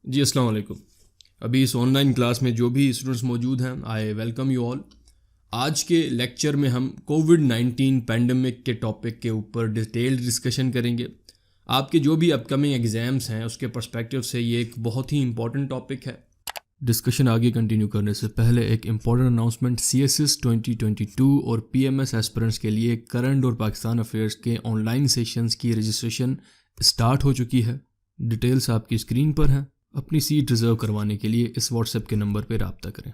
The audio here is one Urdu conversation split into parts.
جی السلام علیکم. ابھی اس آن لائن کلاس میں جو بھی اسٹوڈنٹس موجود ہیں آئی ویلکم یو آل. آج کے لیکچر میں ہم کووڈ-19 پینڈمک کے ٹاپک کے اوپر ڈیٹیلڈ ڈسکشن کریں گے. آپ کے جو بھی اپ کمنگ ایگزامس ہیں اس کے پرسپیکٹیو سے یہ ایک بہت ہی امپورٹنٹ ٹاپک ہے. ڈسکشن آگے کنٹینیو کرنے سے پہلے ایک important announcement. C S S 2022 اور پی ایم ایس ایسپرنٹس کے لیے کرنٹ اور پاکستان افیئرس کے آن لائن سیشنز کی رجسٹریشن اسٹارٹ ہو چکی ہے. ڈیٹیلز آپ کی اسکرین پر ہیں. اپنی سیٹ ریزرو کروانے کے لیے اس واٹس ایپ کے نمبر پہ رابطہ کریں.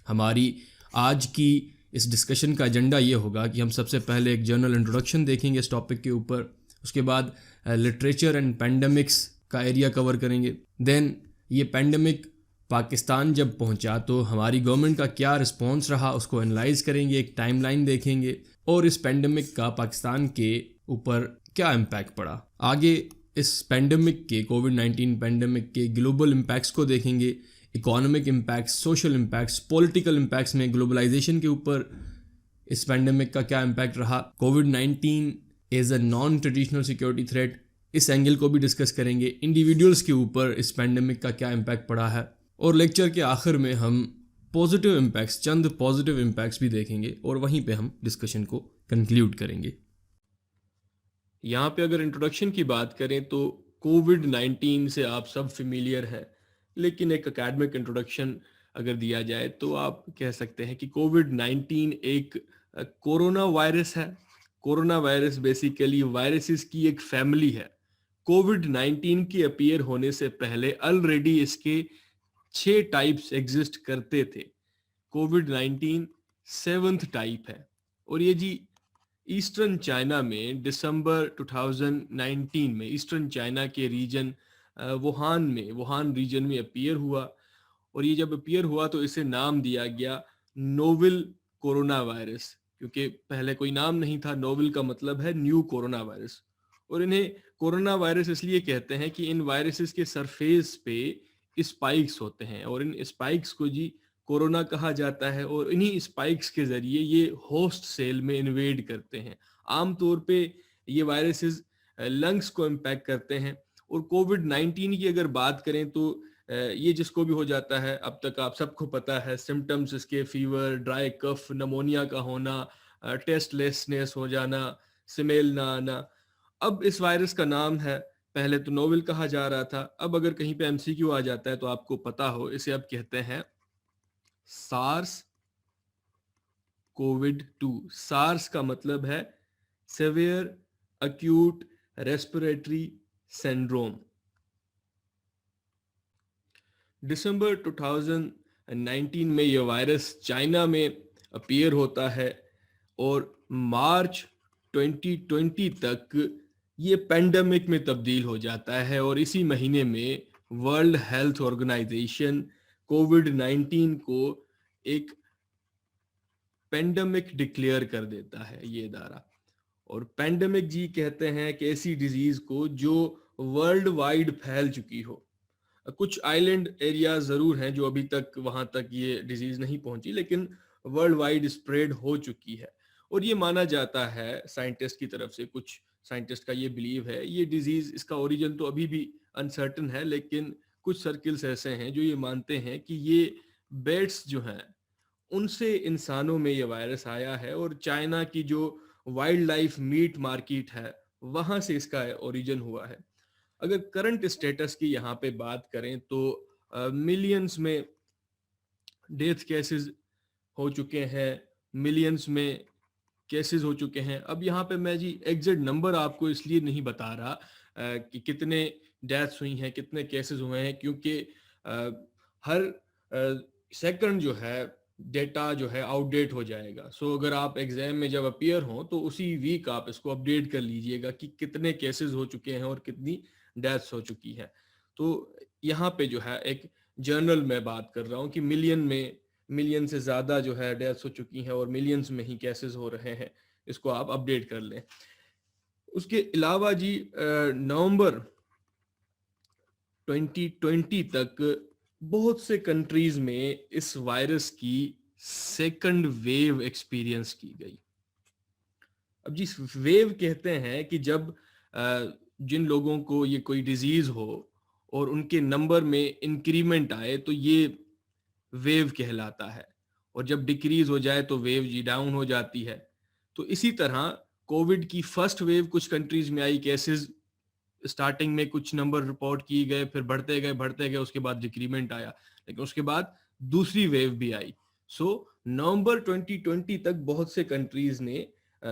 ہماری آج کی اس ڈسکشن کا ایجنڈا یہ ہوگا کہ ہم سب سے پہلے ایک جنرل انٹروڈکشن دیکھیں گے اس ٹاپک کے اوپر. اس کے بعد لٹریچر اینڈ پینڈمکس کا ایریا کور کریں گے. دین یہ پینڈمک پاکستان جب پہنچا تو ہماری گورنمنٹ کا کیا رسپانس رہا اس کو انالائز کریں گے, ایک ٹائم لائن دیکھیں گے, اور اس پینڈمک کا پاکستان کے اوپر کیا امپیکٹ پڑا. آگے اس پینڈمک کے کووڈ-19 پینڈمک کے گلوبل امپیکٹس کو دیکھیں گے, economic impacts, social impacts, political impacts میں گلوبلائزیشن کے اوپر اس پینڈمک کا کیا امپیکٹ رہا. کووڈ-19 as a non traditional security threat, اس اینگل کو بھی ڈسکس کریں گے. انڈیویڈولس کے اوپر اس پینڈمک کا کیا امپیکٹ پڑا ہے. اور لیکچر کے آخر میں ہم پازیٹیو امپیکٹس, چند پازیٹیو امپیکٹس بھی دیکھیں گے اور وہیں پہ ہم ڈسکشن کو کنکلیوڈ کریں گے. یہاں پہ اگر انٹروڈکشن کی بات کریں تو کووڈ-19 سے آپ سب فیملیئر ہیں, لیکن ایک اکیڈمک انٹروڈکشن اگر دیا جائے تو آپ کہہ سکتے ہیں کہ کووڈ-19 ایک کورونا وائرس ہے. کورونا وائرس بیسیکلی وائرسز کی ایک فیملی ہے. کووڈ-19 کے اپیئر ہونے سے پہلے آلریڈی اس کے 6 ٹائپس ایگزسٹ کرتے تھے. کووڈ-19 7th ٹائپ ہے, اور یہ جی ایسٹرن چائنا میں دسمبر 2019 میں ایسٹرن چائنا کے ریجن ووہان ریجن میں اپیئر ہوا. اور یہ جب اپیئر ہوا تو اسے نام دیا گیا نوول کورونا وائرس, کیونکہ پہلے کوئی نام نہیں تھا. نوول کا مطلب ہے نیو کورونا وائرس, اور انہیں کورونا وائرس اس لیے کہتے ہیں کہ ان وائرسز کے سرفیس پہ اسپائکس ہوتے ہیں, اور ان اسپائکس کو جی کورونا کہا جاتا ہے, اور انہی اسپائکس کے ذریعے یہ ہوسٹ سیل میں انویڈ کرتے ہیں. عام طور پہ یہ وائرسز لنگس کو امپیکٹ کرتے ہیں. اور کووڈ-19 کی اگر بات کریں تو یہ جس کو بھی ہو جاتا ہے, اب تک آپ سب کو پتا ہے سمٹمز اس کے فیور, ڈرائی کف, نمونیا کا ہونا, ٹیسٹ لیسنس ہو جانا, سمیل نہ آنا. اب اس وائرس کا نام ہے, پہلے تو نوول کہا جا رہا تھا, اب اگر کہیں پہ ایم سی کیو آ جاتا ہے تو آپ کو پتا ہو, اسے اب کہتے ہیں سارس کووڈ-2. سارس کا مطلب ہے سیویئر ایکیوٹ ریسپریٹری سنڈروم. دسمبر 2019 میں یہ وائرس چائنا میں اپیئر ہوتا ہے, اور مارچ 2020 تک یہ پینڈمک میں تبدیل ہو جاتا ہے. اور اسی مہینے میں ورلڈ ہیلتھ آرگنائزیشن کووڈ-19 کو ایک پینڈمک ڈکلیئر کر دیتا ہے یہ ادارہ. اور پینڈمک جی کہتے ہیں کہ ایسی ڈیزیز کو جو ورلڈ وائڈ پھیل چکی ہو. کچھ آئیلینڈ ایریا ضرور ہیں جو ابھی تک وہاں تک یہ ڈیزیز نہیں پہنچی, لیکن ورلڈ وائڈ اسپریڈ ہو چکی ہے. اور یہ مانا جاتا ہے سائنٹسٹ کی طرف سے, کچھ سائنٹسٹ کا یہ بلیو ہے, یہ ڈیزیز اس کا اوریجن تو ابھی بھی انسرٹن ہے, لیکن کچھ سرکلز ایسے ہیں جو یہ مانتے ہیں کہ یہ بیٹس جو ہیں ان سے انسانوں میں یہ وائرس آیا ہے, اور چائنا کی جو وائلڈ لائف میٹ مارکیٹ ہے وہاں سے اس کا اوریجن ہوا ہے. اگر کرنٹ اسٹیٹس کی یہاں پہ بات کریں تو ملینز میں ڈیتھ کیسز ہو چکے ہیں, ملینز میں کیسز ہو چکے ہیں. اب یہاں پہ میں جی ایگزیکٹ نمبر آپ کو اس لیے نہیں بتا رہا کہ کتنے ڈیتھس ہوئی ہیں, کتنے کیسز ہوئے ہیں, کیونکہ ہر سیکنڈ جو ہے ڈیٹا جو ہے آؤٹ ڈیٹ ہو جائے گا. سو اگر آپ ایگزام میں جب اپیئر ہوں تو اسی ویک آپ اس کو اپڈیٹ کر لیجئے گا کہ کتنے کیسز ہو چکے ہیں اور کتنی ڈیتھس ہو چکی ہے. تو یہاں پہ جو ہے ایک جرنل میں بات کر رہا ہوں کہ ملین سے زیادہ جو ہے ڈیتھس ہو چکی ہیں, اور ملینز میں ہی کیسز ہو رہے ہیں, اس کو آپ اپڈیٹ کر لیں. اس کے علاوہ جی نومبر 2020 تک بہت سے کنٹریز میں اس وائرس کی سیکنڈ ویو ایکسپیرینس کی گئی. اب جس ویو کہتے ہیں کہ جب جن لوگوں کو یہ کوئی ڈیزیز ہو اور ان کے نمبر میں انکریمنٹ آئے تو یہ ویو کہلاتا ہے، اور جب ڈکریز ہو جائے تو ویو جی ڈاؤن ہو جاتی ہے. تو اسی طرح کووڈ کی فرسٹ ویو کچھ کنٹریز میں آئی، کیسز اسٹارٹنگ میں کچھ نمبر رپورٹ کیے گئے، پھر بڑھتے گئے، اس کے بعد ڈکریمنٹ آیا، لیکن اس کے بعد دوسری ویو بھی آئی. سو نومبر 2020 تک بہت سے کنٹریز نے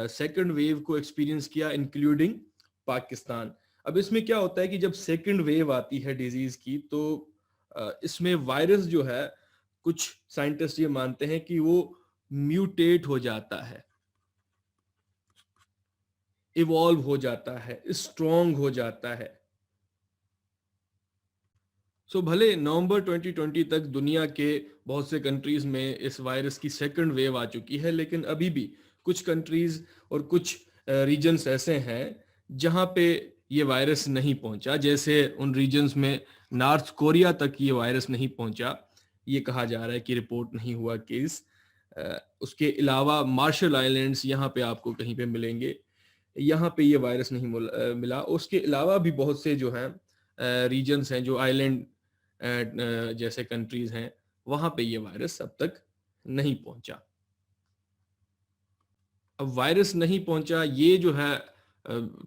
سیکنڈ ویو کو ایکسپیرینس کیا، انکلوڈنگ پاکستان. اب اس میں کیا ہوتا ہے کہ جب سیکنڈ ویو آتی ہے ڈیزیز کی تو اس میں وائرس جو ہے، کچھ سائنٹسٹ یہ مانتے ہیں کہ وہ میوٹیٹ ہو جاتا ہے، ایوالو ہو جاتا ہے، اسٹرانگ ہو جاتا ہے. سو بھلے نومبر 2020 تک دنیا کے بہت سے کنٹریز میں اس وائرس کی سیکنڈ ویو آ چکی ہے، لیکن ابھی بھی کچھ کنٹریز اور کچھ ریجنز ایسے ہیں جہاں پہ یہ وائرس نہیں پہنچا، جیسے ان ریجنز میں نارتھ کوریا تک یہ وائرس نہیں پہنچا، یہ کہا جا رہا ہے کہ رپورٹ نہیں ہوا کیس. اس کے علاوہ مارشل آئیلینڈز یہاں پہ آپ کو کہیں پہ ملیں گے، یہاں پہ یہ وائرس نہیں ملا. اس کے علاوہ بھی بہت سے جو ہیں ریجنز ہیں، جو آئیلینڈ جیسے کنٹریز ہیں، وہاں پہ یہ وائرس اب تک نہیں پہنچا. اب وائرس نہیں پہنچا یہ جو ہے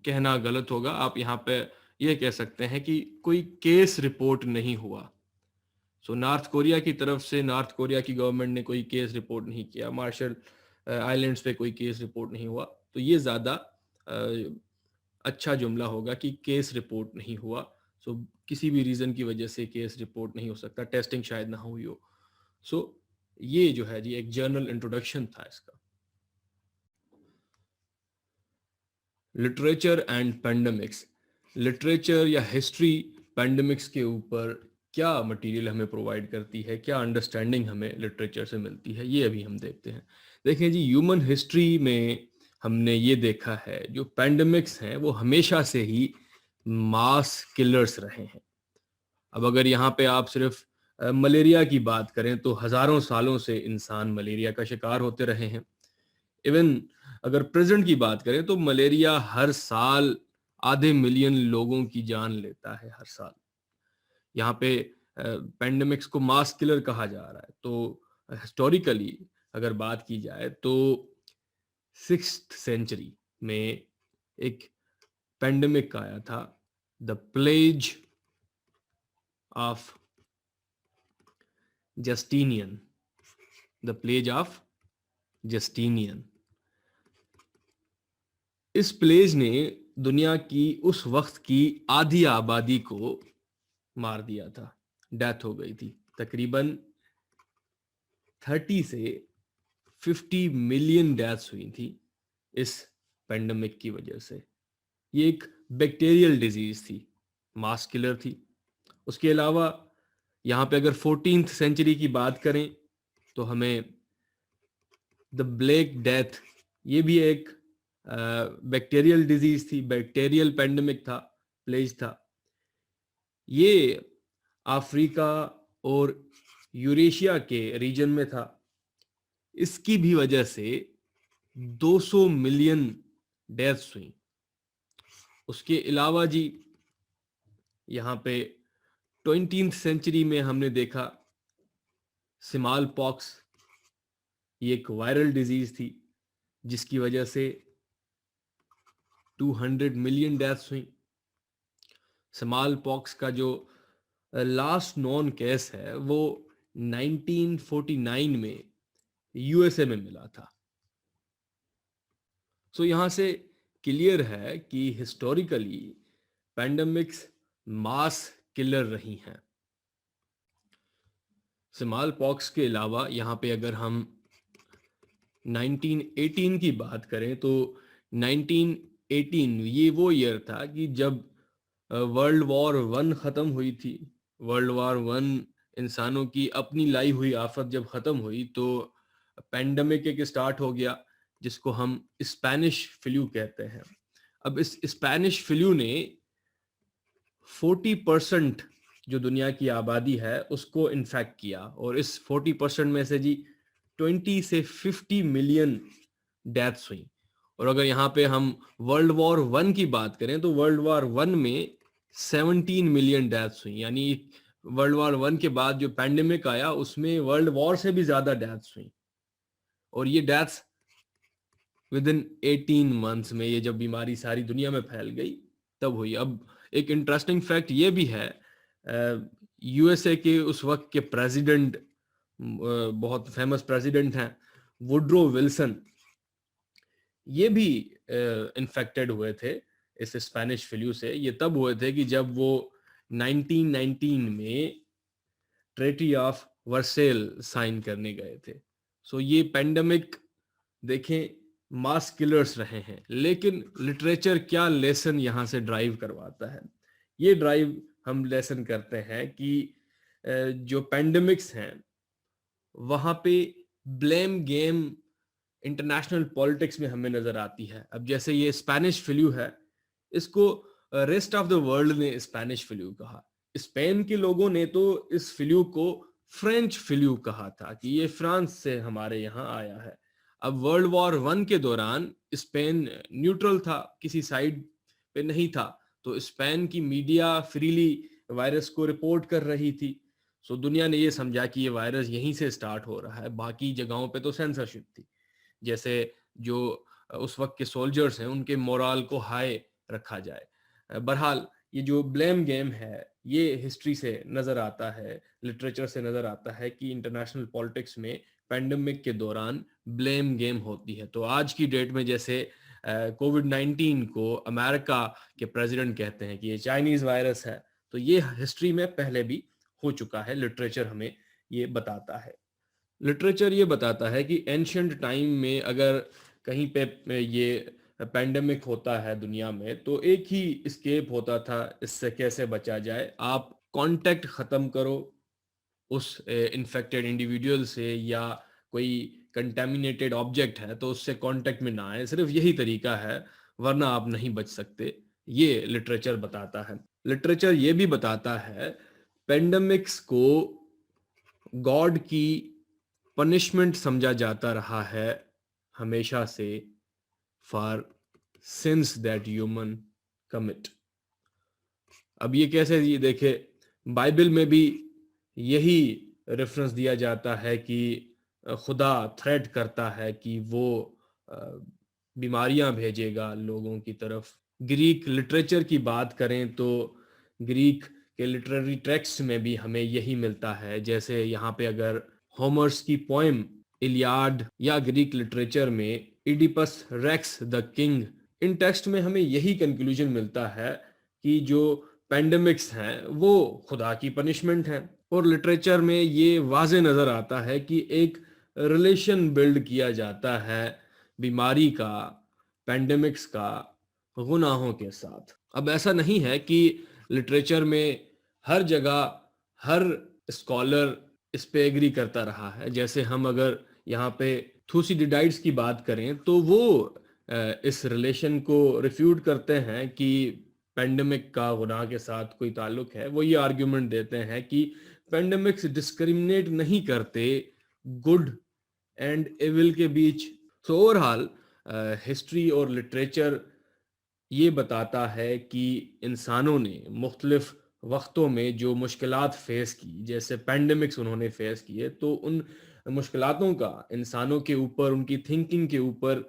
کہنا غلط ہوگا. آپ یہاں پہ یہ کہہ سکتے ہیں کہ کوئی کیس رپورٹ نہیں ہوا. سو نارتھ کوریا کی طرف سے، نارتھ کوریا کی گورنمنٹ نے کوئی کیس رپورٹ نہیں کیا، مارشل آئیلینڈز پہ کوئی کیس رپورٹ نہیں ہوا، تو یہ زیادہ اچھا جملہ ہوگا کہ کیس رپورٹ نہیں ہوا. سو کسی بھی ریزن کی وجہ سے کیس رپورٹ نہیں ہو سکتا، ٹیسٹنگ شاید نہ ہوئی ہو. سو یہ جو ہے جی ایک جرنل انٹروڈکشن تھا اس کا. Literature and pandemics. لٹریچر یا ہسٹری پینڈمکس کے اوپر کیا مٹیریل ہمیں پرووائڈ کرتی ہے، کیا انڈرسٹینڈنگ ہمیں لٹریچر سے ملتی ہے، یہ ابھی ہم دیکھتے ہیں. دیکھیں جی، ہیومن ہسٹری میں ہم نے یہ دیکھا ہے جو پینڈمکس ہیں وہ ہمیشہ سے ہی ماس کلرز رہے ہیں. اب اگر یہاں پہ آپ صرف ملیریا کی بات کریں تو ہزاروں سالوں سے انسان ملیریا کا شکار ہوتے رہے ہیں. ایون اگر پریزنٹ کی بات کریں تو ملیریا ہر سال آدھے ملین لوگوں کی جان لیتا ہے ہر سال. یہاں پہ پینڈمکس کو ماس کلر کہا جا رہا ہے. تو ہسٹوریکلی اگر بات کی جائے تو 6th سینچری میں ایک پینڈمک آیا تھا، the plague of Justinian. The plague of Justinian. اس پلیج نے دنیا کی اس وقت کی آدھی آبادی کو مار دیا تھا، ڈیتھ ہو گئی تھی. تقریباً 30 سے 50 ملین ڈیتھس ہوئی تھی اس پینڈمک کی وجہ سے. یہ ایک بیکٹیریل ڈیزیز تھی، ماس کلر تھی. اس کے علاوہ یہاں پہ اگر 14th سینچری کی بات کریں تو ہمیں دا بلیک ڈیتھ، یہ بھی ایک بیکٹیریل ڈیزیز تھی، بیکٹیریل پینڈمک تھا، پلیج تھا. یہ افریقہ اور یوریشیا کے ریجن میں تھا. اس کی بھی وجہ سے 200 ملین ڈیتھس ہوئیں. اس کے علاوہ جی یہاں پہ 20th سینچری میں ہم نے دیکھا سمال پاکس. یہ ایک وائرل ڈیزیز تھی جس کی وجہ سے 200 ملین ڈیتھس ہوئیں. سمال پاکس کا جو لاسٹ نون کیس ہے وہ 1949 میں یو ایس اے میں ملا تھا. سو یہاں سے کلیئر ہے کہ ہسٹوریکلی پینڈمکس ماس کلر رہی ہیں. سمال پاکس کے علاوہ یہاں پہ اگر ہم 1918 کی بات کریں تو 1918 یہ وہ ایئر تھا کہ جب ورلڈ وار 1 ختم ہوئی تھی. ورلڈ وار 1 انسانوں کی اپنی لائی ہوئی آفت جب ختم ہوئی تو پینڈمک ایک سٹارٹ ہو گیا جس کو ہم اسپینش فلو کہتے ہیں. اب اس اسپینش فلو نے 40% جو دنیا کی آبادی ہے اس کو انفیکٹ کیا، اور اس 40% میں سے جی 20 سے 50 ملین ڈیتھس ہوئیں. اور اگر یہاں پہ ہم ورلڈ وار 1 کی بات کریں تو ورلڈ وار 1 میں 17 ملین ڈیتھس ہوئی. یعنی ورلڈ وار 1 کے بعد جو پینڈیمک آیا اس میں ورلڈ وار سے بھی زیادہ ڈیتھس ہوئی, اور یہ ڈیتھس ود ان 18 منتھس میں, یہ جب بیماری ساری دنیا میں پھیل گئی تب ہوئی. اب ایک انٹرسٹنگ فیکٹ یہ بھی ہے, یو ایس اے کے اس وقت کے پریزیڈنٹ, بہت فیمس پریزیڈنٹ ہیں وڈرو ولسن, یہ بھی انفیکٹڈ ہوئے تھے اس اسپینش فلو سے. یہ تب ہوئے تھے کہ جب وہ 1919 میں ٹریٹی آف ورسیل سائن کرنے گئے تھے. سو یہ پینڈیمک دیکھیں ماس کلرز رہے ہیں, لیکن لٹریچر کیا لیسن یہاں سے ڈرائیو کرواتا ہے؟ یہ ڈرائیو ہم لیسن کرتے ہیں کہ جو پینڈیمکس ہیں وہاں پہ بلیم گیم انٹرنیشنل پالیٹکس میں ہمیں نظر آتی ہے. اب جیسے یہ اسپینش فلو ہے, اس کو ریسٹ آف دا ورلڈ نے اسپینش فلو کہا. اسپین کے لوگوں نے تو اس فلو کو فرینچ فلو کہا تھا کہ یہ فرانس سے ہمارے یہاں آیا ہے. اب ورلڈ وار 1 کے دوران اسپین نیوٹرل تھا, کسی سائیڈ پہ نہیں تھا, تو اسپین کی میڈیا فریلی وائرس کو رپورٹ کر رہی تھی. سو دنیا نے یہ سمجھا کہ یہ وائرس یہیں سے سٹارٹ ہو رہا ہے, باقی جگہوں پہ تو سینسرشپ تھی. جیسے جو اس وقت کے سولجرز ہیں ان کے مورال کو ہائی رکھا جائے. بہرحال یہ جو بلیم گیم ہے یہ ہسٹری سے نظر آتا ہے, لٹریچر سے نظر آتا ہے کہ انٹرنیشنل پالیٹکس میں پینڈیمک کے دوران بلیم گیم ہوتی ہے. تو آج کی ڈیٹ میں جیسے کووڈ 19 کو امریکہ کے پریزیڈنٹ کہتے ہیں کہ یہ چائنیز وائرس ہے, تو یہ ہسٹری میں پہلے بھی ہو چکا ہے. لٹریچر ہمیں یہ بتاتا ہے. لٹریچر یہ بتاتا ہے کہ اینشنٹ ٹائم میں اگر کہیں پہ یہ پینڈیمک ہوتا ہے دنیا میں تو ایک ہی اسکیپ ہوتا تھا اس سے کیسے بچا جائے. آپ کانٹیکٹ ختم کرو اس انفیکٹڈ انڈیویڈیول سے, یا کوئی کنٹامینیٹڈ آبجیکٹ ہے تو اس سے کانٹیکٹ میں نہ آئے, صرف یہی طریقہ ہے, ورنہ آپ نہیں بچ سکتے. یہ لٹریچر بتاتا ہے. لٹریچر یہ بھی بتاتا ہے پینڈیمکس کو گاڈ کی پنشمنٹ سمجھا جاتا رہا ہے ہمیشہ سے, for since that human commit. اب یہ کیسے, یہ دیکھے بائبل میں بھی یہی ریفرنس دیا جاتا ہے کہ خدا تھریٹ کرتا ہے کہ وہ بیماریاں بھیجے گا لوگوں کی طرف. گریک لٹریچر کی بات کریں تو گریک کے لٹریری ٹیکسٹ میں بھی ہمیں یہی ملتا ہے. جیسے یہاں پہ اگر ہومرس کی پوئم الیاڈ یا گریک لٹریچر میں ایڈیپس ریکس دا کنگ, ان ٹیکسٹ میں ہمیں یہی کنکلوژن ملتا ہے کہ جو پینڈیمکس ہیں وہ خدا کی پنشمنٹ ہیں. اور لٹریچر میں یہ واضح نظر آتا ہے کہ ایک ریلیشن بلڈ کیا جاتا ہے بیماری کا, پینڈیمکس کا, گناہوں کے ساتھ. اب ایسا نہیں ہے کہ لٹریچر میں ہر جگہ ہر اسکالر اس پہ ایگری کرتا رہا ہے. جیسے ہم اگر یہاں پہ تھوسیڈیڈائٹس کی بات کریں تو وہ اس ریلیشن کو ریفیوٹ کرتے ہیں کہ پینڈیمک کا گناہ کے ساتھ کوئی تعلق ہے. وہ یہ آرگیومنٹ دیتے ہیں کہ پینڈیمکس ڈسکریمنیٹ نہیں کرتے گڈ اینڈ ایول کے بیچ. سو اوورآل ہسٹری اور لٹریچر یہ بتاتا ہے کہ انسانوں نے مختلف وقتوں میں جو مشکلات فیس کی, جیسے پینڈیمکس انہوں نے فیس کیے, تو ان مشکلاتوں کا انسانوں کے اوپر, ان کی تھنکنگ کے اوپر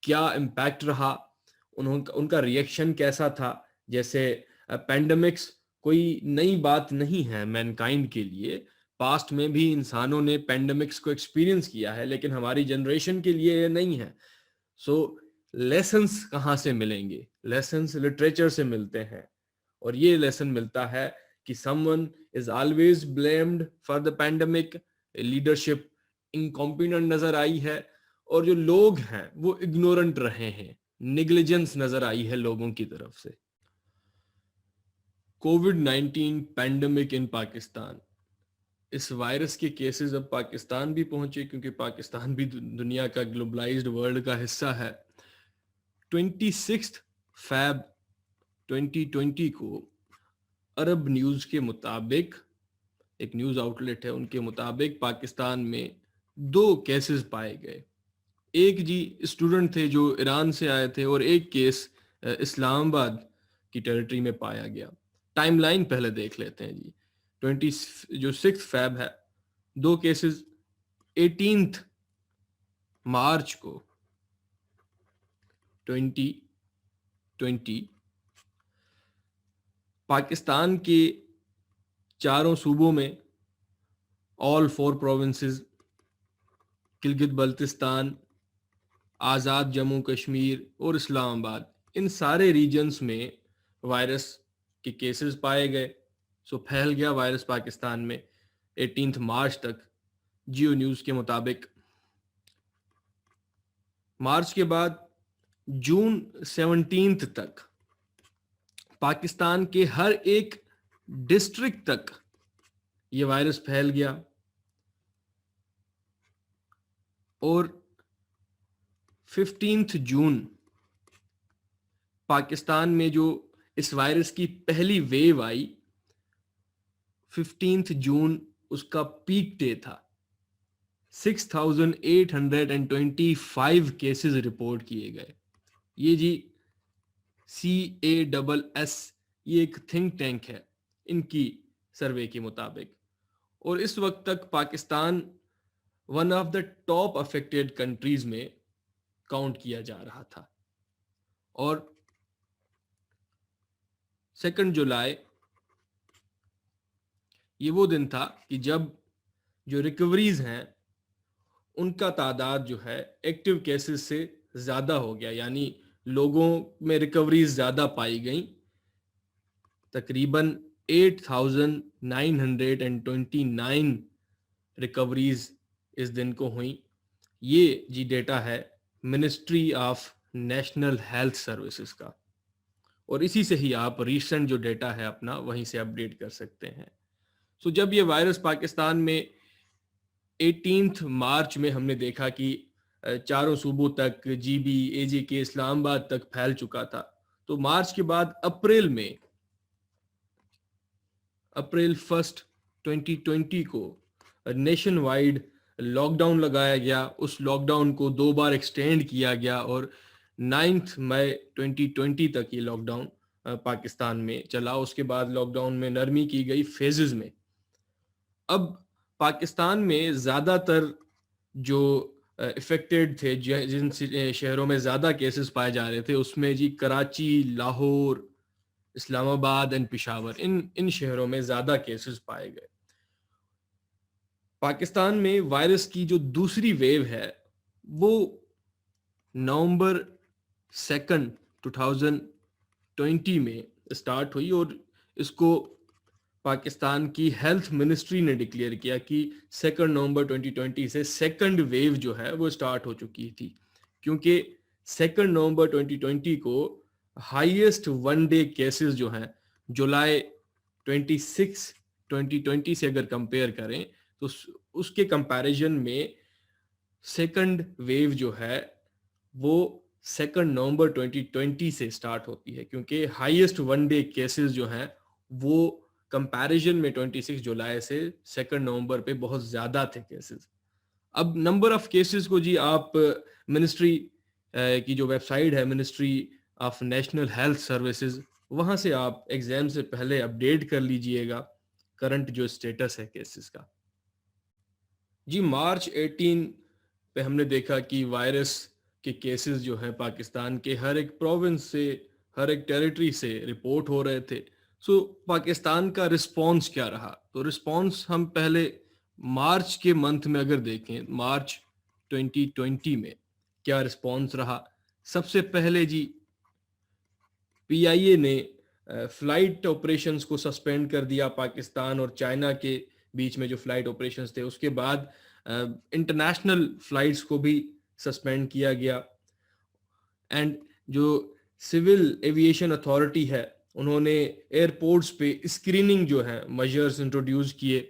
کیا امپیکٹ رہا, ان کا ریئیکشن کیسا تھا. جیسے پینڈیمکس کوئی نئی بات نہیں ہے مین کائنڈ کے لیے, پاسٹ میں بھی انسانوں نے پینڈیمکس کو ایکسپیرینس کیا ہے, لیکن ہماری جنریشن کے لیے یہ نہیں ہے. سو لیسنس کہاں سے ملیں گے؟ لیسنس لٹریچر سے ملتے ہیں, اور یہ لیسن ملتا ہے کہ someone is always blamed for the pandemic, leadership incompetent نظر آئی ہے, اور جو لوگ ہیں وہ اگنورنٹ رہے ہیں, نیگلیجنس نظر آئی ہے لوگوں کی طرف سے. کووڈ 19 پینڈیمک ان پاکستان, اس وائرس کے کیسز اب پاکستان بھی پہنچے کیونکہ پاکستان بھی دنیا کا گلوبلائزڈ ورلڈ کا حصہ ہے. 26 فیب 2020 کو عرب نیوز کے مطابق, ایک نیوز آؤٹ لیٹ ہے, ان کے مطابق پاکستان میں 2 کیسز پائے گئے. ایک اسٹوڈنٹ تھے جو ایران سے آئے تھے, اور ایک کیس اسلام آباد کی ٹیریٹری میں پایا گیا. ٹائم لائن پہلے دیکھ لیتے ہیں جی. 6 فیب ہے، 2 کیسز. 18 مارچ کو 2020 پاکستان کے 4 صوبوں میں آل 4 پروونسز، گلگت بلتستان، آزاد جموں کشمیر اور اسلام آباد، ان سارے ریجنز میں وائرس کے کیسز پائے گئے. سو پھیل گیا وائرس پاکستان میں 18 مارچ تک جیو نیوز کے مطابق. مارچ کے بعد جون 17 تک پاکستان کے ہر ایک ڈسٹرکٹ تک یہ وائرس پھیل گیا، اور 15 جون پاکستان میں جو اس وائرس کی پہلی ویو آئی، 15 جون اس کا پیک ڈے تھا. 6825 کیسز رپورٹ کیے گئے. یہ جی CASS یہ ایک تھنک ٹینک ہے، ان کی سروے کے مطابق. اور اس وقت تک Pakistan one of the top affected countries میں کاؤنٹ کیا جا رہا تھا. اور 2 جولائی یہ وہ دن تھا کہ جب جو ریکوریز ہیں ان کا تعداد جو ہے ایکٹیو کیسز سے زیادہ ہو گیا، یعنی لوگوں میں ریکوریز زیادہ پائی گئیں. تقریباً 8929 ریکوریز اس دن کو ہوئیں. یہ جی ڈیٹا ہے ministry of national health services کا، اور اسی سے ہی آپ ریسنٹ جو ڈیٹا ہے اپنا وہیں سے اپڈیٹ کر سکتے ہیں. سو جب یہ وائرس پاکستان میں 18 مارچ میں ہم نے دیکھا کہ 4 صوبوں تک GB AJK اسلام آباد تک پھیل چکا تھا، تو مارچ کے بعد اپریل 1 2020 کو نیشن وائڈ لاک ڈاؤن لگایا گیا. اس لاک ڈاؤن کو 2 بار ایکسٹینڈ کیا گیا، اور 9 مئی 2020 تک یہ لاک ڈاؤن پاکستان میں چلا. اس کے بعد لاک ڈاؤن میں نرمی کی گئی فیزز میں. اب پاکستان میں زیادہ تر جو افیکٹڈ تھے، جن شہروں میں زیادہ کیسز پائے جا رہے تھے، اس میں جی کراچی، لاہور، اسلام آباد اینڈ پشاور، ان شہروں میں زیادہ کیسز پائے گئے. پاکستان میں وائرس کی جو دوسری ویو ہے وہ نومبر 2 2020 میں اسٹارٹ ہوئی، اور اس کو پاکستان کی ہیلتھ منسٹری نے ڈکلیئر کیا کہ 2 نومبر 2020 سے سیکنڈ ویو جو ہے وہ اسٹارٹ ہو چکی تھی. کیونکہ 2 نومبر 2020 کو ہائیسٹ ون ڈے کیسز جو ہیں جولائی 26 2020 سے اگر کمپیئر کریں تو اس کے کمپیریزن میں سیکنڈ ویو جو ہے وہ 2 نومبر 2020 سے اسٹارٹ ہوتی ہے، کیونکہ ہائیسٹ ون ڈے کیسز جو ہیں وہ کمپیریزن میں 26 جولائی سے 2 نومبر پہ بہت زیادہ تھے کیسز. اب نمبر آف کیسز کو جی آپ منسٹری کی جو ویب سائٹ ہے ministry of national health services, وہاں سے آپ ایگزام سے پہلے اپڈیٹ کر لیجئے گا کرنٹ جو اسٹیٹس ہے کیسز کا. جی مارچ 18 پہ ہم نے دیکھا کہ وائرس کے کیسز جو ہیں پاکستان کے ہر ایک پروونس سے، ہر ایک ٹیریٹری سے رپورٹ ہو رہے تھے. سو پاکستان کا رسپانس کیا رہا؟ تو رسپانس ہم پہلے مارچ کے منتھ میں اگر دیکھیں، مارچ 2020 میں کیا رسپانس رہا. سب سے پہلے جی PIA نے فلائٹ آپریشنز کو سسپینڈ کر دیا پاکستان اور چائنا کے بیچ میں جو فلائٹ آپریشنز تھے. اس کے بعد انٹرنیشنل فلائٹس کو بھی سسپینڈ کیا گیا. اینڈ جو سول ایویشن اتھارٹی ہے انہوں نے ایئرپورٹس پہ اسکریننگ جو ہے میجرز انٹروڈیوس کیے.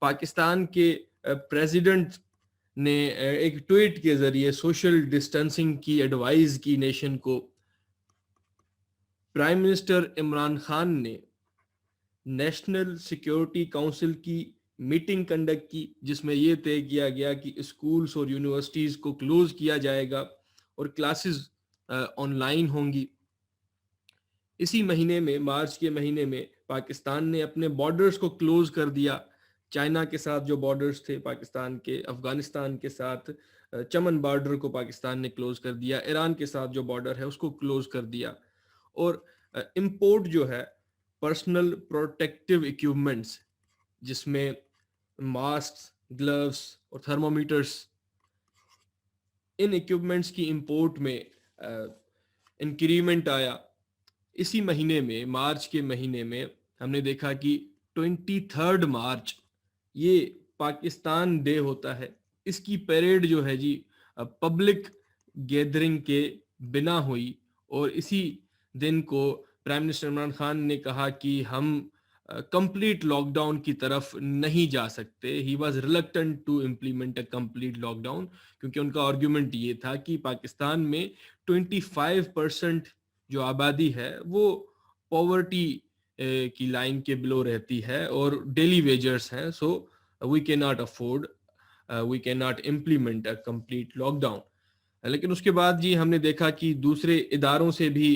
پاکستان کے پریزیڈنٹ نے ایک ٹویٹ کے ذریعے سوشل ڈسٹینسنگ کی ایڈوائز کی نیشن کو. پرائم منسٹر عمران خان نے نیشنل سیکیورٹی کونسل کی میٹنگ کنڈکٹ کی، جس میں یہ طے کیا گیا کہ اسکولز اور یونیورسٹیز کو کلوز کیا جائے گا اور کلاسز آن لائن ہوں گی. اسی مہینے میں مارچ کے مہینے میں پاکستان نے اپنے بارڈرز کو کلوز کر دیا. چائنا کے ساتھ جو بارڈرز تھے پاکستان کے، افغانستان کے ساتھ چمن بارڈر کو پاکستان نے کلوز کر دیا، ایران کے ساتھ جو بارڈر ہے اس کو کلوز کر دیا. اور امپورٹ جو ہے پرسنل پروٹیکٹیو ایکوپمنٹس، جس میں ماسکس، گلوز اور تھرمومیٹرس، ان ایکوپمنٹس کی امپورٹ میں انکریمنٹ آیا. اسی مہینے میں مارچ کے مہینے میں ہم نے دیکھا کہ 23 مارچ یہ پاکستان ڈے ہوتا ہے. اس کی پیریڈ جو ہے جی پبلک گیدرنگ کے بنا ہوئی، اور اسی دن کو پرائم منسٹر عمران خان نے کہا کہ ہم کمپلیٹ لاک ڈاؤن کی طرف نہیں جا سکتے. He was reluctant to implement a complete lockdown, کیونکہ ان کا آرگیومنٹ یہ تھا کہ پاکستان میں 25% جو آبادی ہے وہ پاورٹی کی لائن کے بلو رہتی ہے اور ڈیلی ویجرز ہیں. سو وی can not afford, we can not implement a complete lockdown. لیکن اس کے بعد جی ہم نے دیکھا کہ دوسرے اداروں سے بھی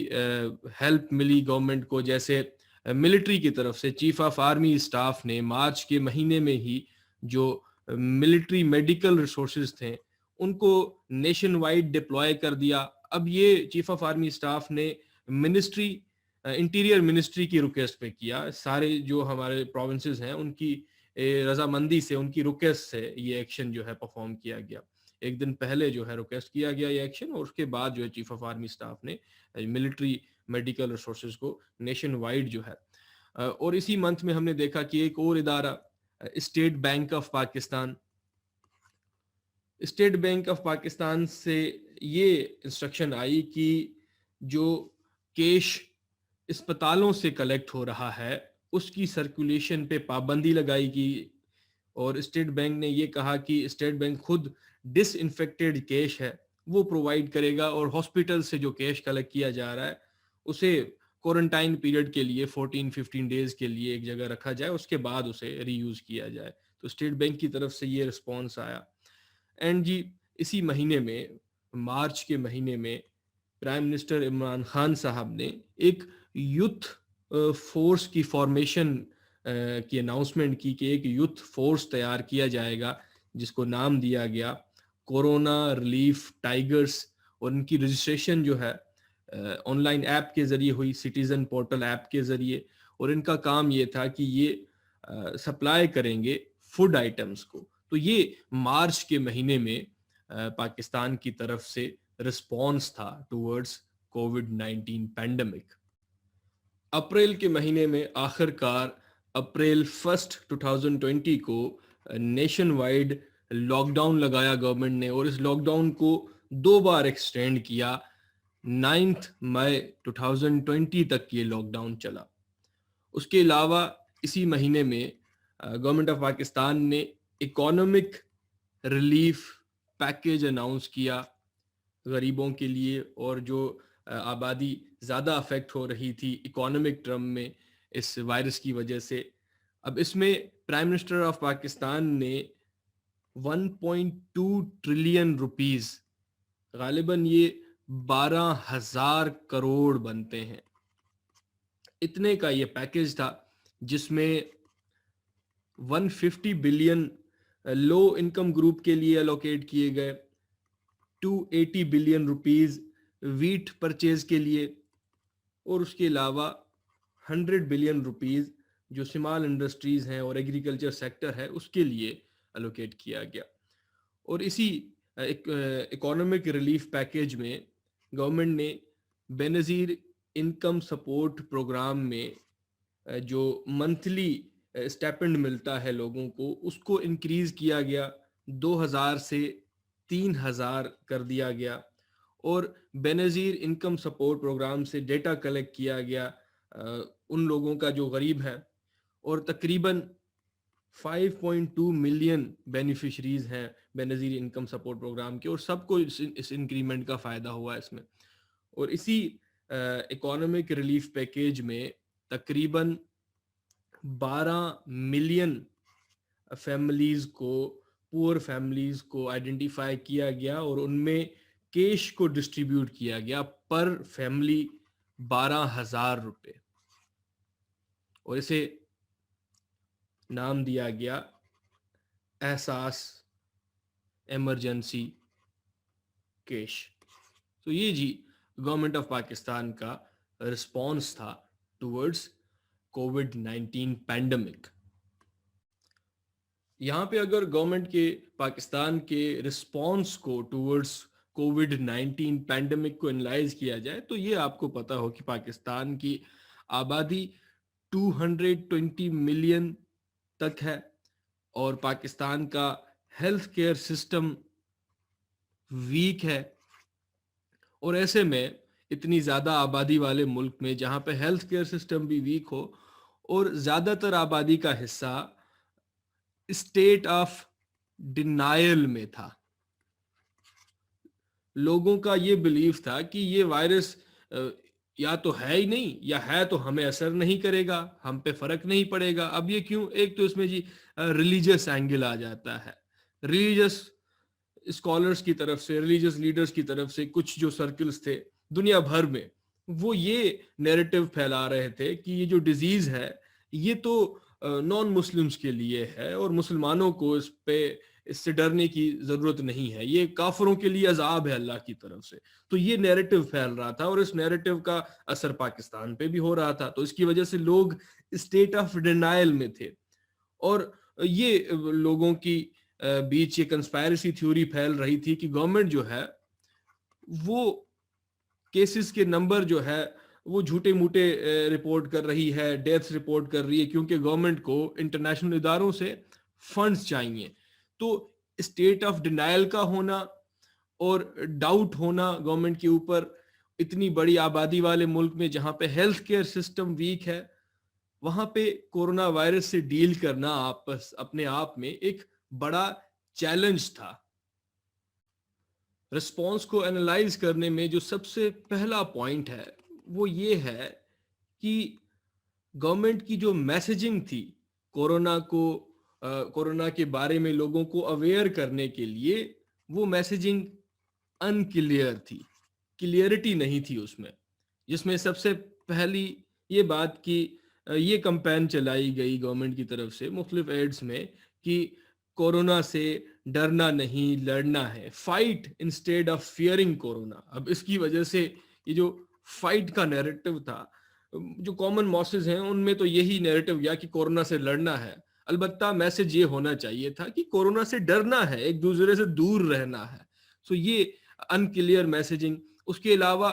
ہیلپ ملی گورنمنٹ کو. جیسے ملٹری کی طرف سے چیف آف آرمی اسٹاف نے مارچ کے مہینے میں ہی جو ملٹری میڈیکل ریسورسز تھے ان کو نیشن وائڈ ڈپلوائے کر دیا. اب یہ چیف آف آرمی اسٹاف نے منسٹری، انٹیریئر منسٹری کی ریکویسٹ پہ کیا. سارے جو ہمارے پروونسز ہیں ان کی رضامندی سے، ان کی ریکویسٹ سے یہ ایکشن جو ہے پرفارم کیا گیا. ایک دن پہلے جو ہے ریکویسٹ کیا گیا یہ ایکشن، اور اس کے بعد جو ہے چیف آف آرمی اسٹاف نے ملٹری میڈیکل ریسورسز کو نیشن وائڈ جو ہے. اور اسی منتھ میں ہم نے دیکھا کہ ایک اور ادارہ state bank of Pakistan, state bank of Pakistan سے یہ انسٹرکشن آئی کہ جو کیش اسپتالوں سے کلیکٹ ہو رہا ہے اس کی سرکولیشن پہ پابندی لگائی گئی. اور اسٹیٹ بینک نے یہ کہا کہ اسٹیٹ بینک خود ڈس انفیکٹڈ کیش ہے وہ پرووائڈ کرے گا، اور ہاسپٹل سے جو کیش کلیکٹ کیا جا رہا ہے اسے کوارنٹائن پیریڈ کے لیے 14-15 ڈیز کے لیے ایک جگہ رکھا جائے، اس کے بعد اسے ری یوز کیا جائے. تو اسٹیٹ بینک کی طرف سے یہ رسپانس آیا. اینڈ جی اسی مہینے میں مارچ کے مہینے میں پرائم منسٹر عمران خان صاحب نے ایک یوتھ فورس کی فارمیشن کی اناؤنسمنٹ کی کہ ایک یوتھ فورس تیار کیا جائے گا جس کو نام دیا گیا کورونا ریلیف ٹائیگرز. اور ان کی رجسٹریشن جو ہے آن لائن ایپ کے ذریعے ہوئی، سٹیزن پورٹل ایپ کے ذریعے. اور ان کا کام یہ تھا کہ یہ سپلائی کریں گے فوڈ آئٹمس کو. تو یہ مارچ کے مہینے میں پاکستان کی طرف سے رسپانس تھا ٹورڈز کووڈ-19 پینڈیمک. اپریل کے مہینے میں آخر کار اپریل 1 2020 کو نیشن وائڈ لاک ڈاؤن لگایا گورنمنٹ نے، اور اس لاک ڈاؤن کو 2 بار ایکسٹینڈ کیا. 9 مئی 2020 تک یہ لاک ڈاؤن چلا. اس کے علاوہ اسی مہینے میں گورنمنٹ آف پاکستان نے اکانومک ریلیف پیکیج اناؤنس کیا غریبوں کے لیے، اور جو آبادی زیادہ افیکٹ ہو رہی تھی اکانومک ٹرم میں اس وائرس کی وجہ سے. اب اس میں پرائم منسٹر آف پاکستان نے 1.2 ٹریلین روپیز، غالباً یہ 12,000 کروڑ بنتے ہیں، اتنے کا یہ پیکیج تھا، جس میں 150 بلین لو انکم گروپ کے لیے الوکیٹ کیے گئے، 280 بلین روپیز ویٹ پرچیز کے لیے، اور اس کے علاوہ 100 بلین روپیز جو اسمال انڈسٹریز ہیں اور ایگریکلچر سیکٹر ہے اس کے لیے الوکیٹ کیا گیا. اور اسی اکانومک ریلیف پیکیج میں گورنمنٹ نے بے نظیر انکم سپورٹ پروگرام میں جو منتھلی اسٹیپنڈ ملتا ہے لوگوں کو اس کو انکریز کیا گیا، 2,000 سے 3,000 کر دیا گیا. اور بے نظیر انکم سپورٹ پروگرام سے ڈیٹا کلیکٹ کیا گیا ان لوگوں کا جو غریب ہیں، اور تقریباً 5.2 ملین بینیفیشریز ہیں بے نظیر انکم سپورٹ پروگرام کے، اور سب کو اس انکریمنٹ کا فائدہ ہوا اس میں. اور اسی اکانومک ریلیف پیکیج میں تقریباً 12 ملین فیملیز کو، پور فیملیز کو آئیڈینٹیفائی کیا گیا، اور ان میں کیش کو ڈسٹریبیوٹ کیا گیا پر فیملی 12,000 روپے، اور اسے نام دیا گیا احساس ایمرجنسی کیش۔ تو یہ جی گورنمنٹ آف پاکستان کا رسپانس تھا ٹورڈز کووڈ-19 پینڈمک۔ یہاں پہ اگر گورنمنٹ کے پاکستان کے رسپانس کو ٹورڈز کووڈ-19 پینڈمک کو انالائز کیا جائے تو یہ آپ کو پتا ہو کہ پاکستان کی آبادی 220 ملین تک ہے، اور پاکستان کا ہیلتھ کیئر سسٹم ویک ہے، اور ایسے میں اتنی زیادہ آبادی والے ملک میں جہاں پہ ہیلتھ کیئر سسٹم بھی ویک ہو اور زیادہ تر آبادی کا حصہ اسٹیٹ آف ڈینائل میں تھا، لوگوں کا یہ بلیف تھا کہ یہ وائرس یا تو ہے ہی نہیں، یا ہے تو ہمیں اثر نہیں کرے گا، ہم پہ فرق نہیں پڑے گا۔ اب یہ کیوں؟ ایک تو اس میں جی ریلیجس اینگل آ جاتا ہے، ریلیجس اسکالرس کی طرف سے، ریلیجس لیڈرز کی طرف سے کچھ جو سرکلز تھے دنیا بھر میں، وہ یہ نیریٹو پھیلا رہے تھے کہ یہ جو ڈیزیز ہے یہ تو نان مسلمز کے لیے ہے، اور مسلمانوں کو اس سے ڈرنے کی ضرورت نہیں ہے، یہ کافروں کے لیے عذاب ہے اللہ کی طرف سے۔ تو یہ نیریٹو پھیل رہا تھا، اور اس نیریٹو کا اثر پاکستان پہ بھی ہو رہا تھا، تو اس کی وجہ سے لوگ اسٹیٹ آف ڈینائل میں تھے، اور یہ لوگوں کی بیچ یہ کنسپائرسی تھیوری پھیل رہی تھی کہ گورنمنٹ جو ہے وہ کیسز کے نمبر جو ہے وہ جھوٹے موٹے رپورٹ کر رہی ہے، ڈیتھس رپورٹ کر رہی ہے، کیونکہ گورنمنٹ کو انٹرنیشنل اداروں سے فنڈز چاہیے۔ تو اسٹیٹ آف ڈینائل کا ہونا اور ڈاؤٹ ہونا گورنمنٹ کے اوپر اتنی بڑی آبادی والے ملک میں جہاں پہ ہیلتھ کیئر سسٹم ویک ہے، وہاں پہ کورونا وائرس سے ڈیل کرنا اپنے آپ میں ایک بڑا چیلنج تھا۔ رسپانس کو انالائز کرنے میں جو سب سے پہلا پوائنٹ ہے وہ یہ ہے کہ گورنمنٹ کی جو میسیجنگ تھی کورونا کے بارے میں لوگوں کو اویئر کرنے کے لیے، وہ میسیجنگ انکلیئر تھی، کلیئرٹی نہیں تھی اس میں، جس میں سب سے پہلی یہ بات کہ یہ کمپین چلائی گئی گورنمنٹ کی طرف سے مختلف ایڈز میں کہ کورونا سے ڈرنا نہیں، لڑنا ہے، fight instead of fearing corona. اب اس کی وجہ سے یہ جو فائٹ کا نیریٹو تھا، جو کامن ماسز ہیں ان میں تو یہی نیریٹو گیا کہ کورونا سے لڑنا ہے، البتہ میسج یہ ہونا چاہیے تھا کہ کورونا سے ڈرنا ہے، ایک دوسرے سے دور رہنا ہے۔ سو یہ انکلیئر میسیجنگ۔ اس کے علاوہ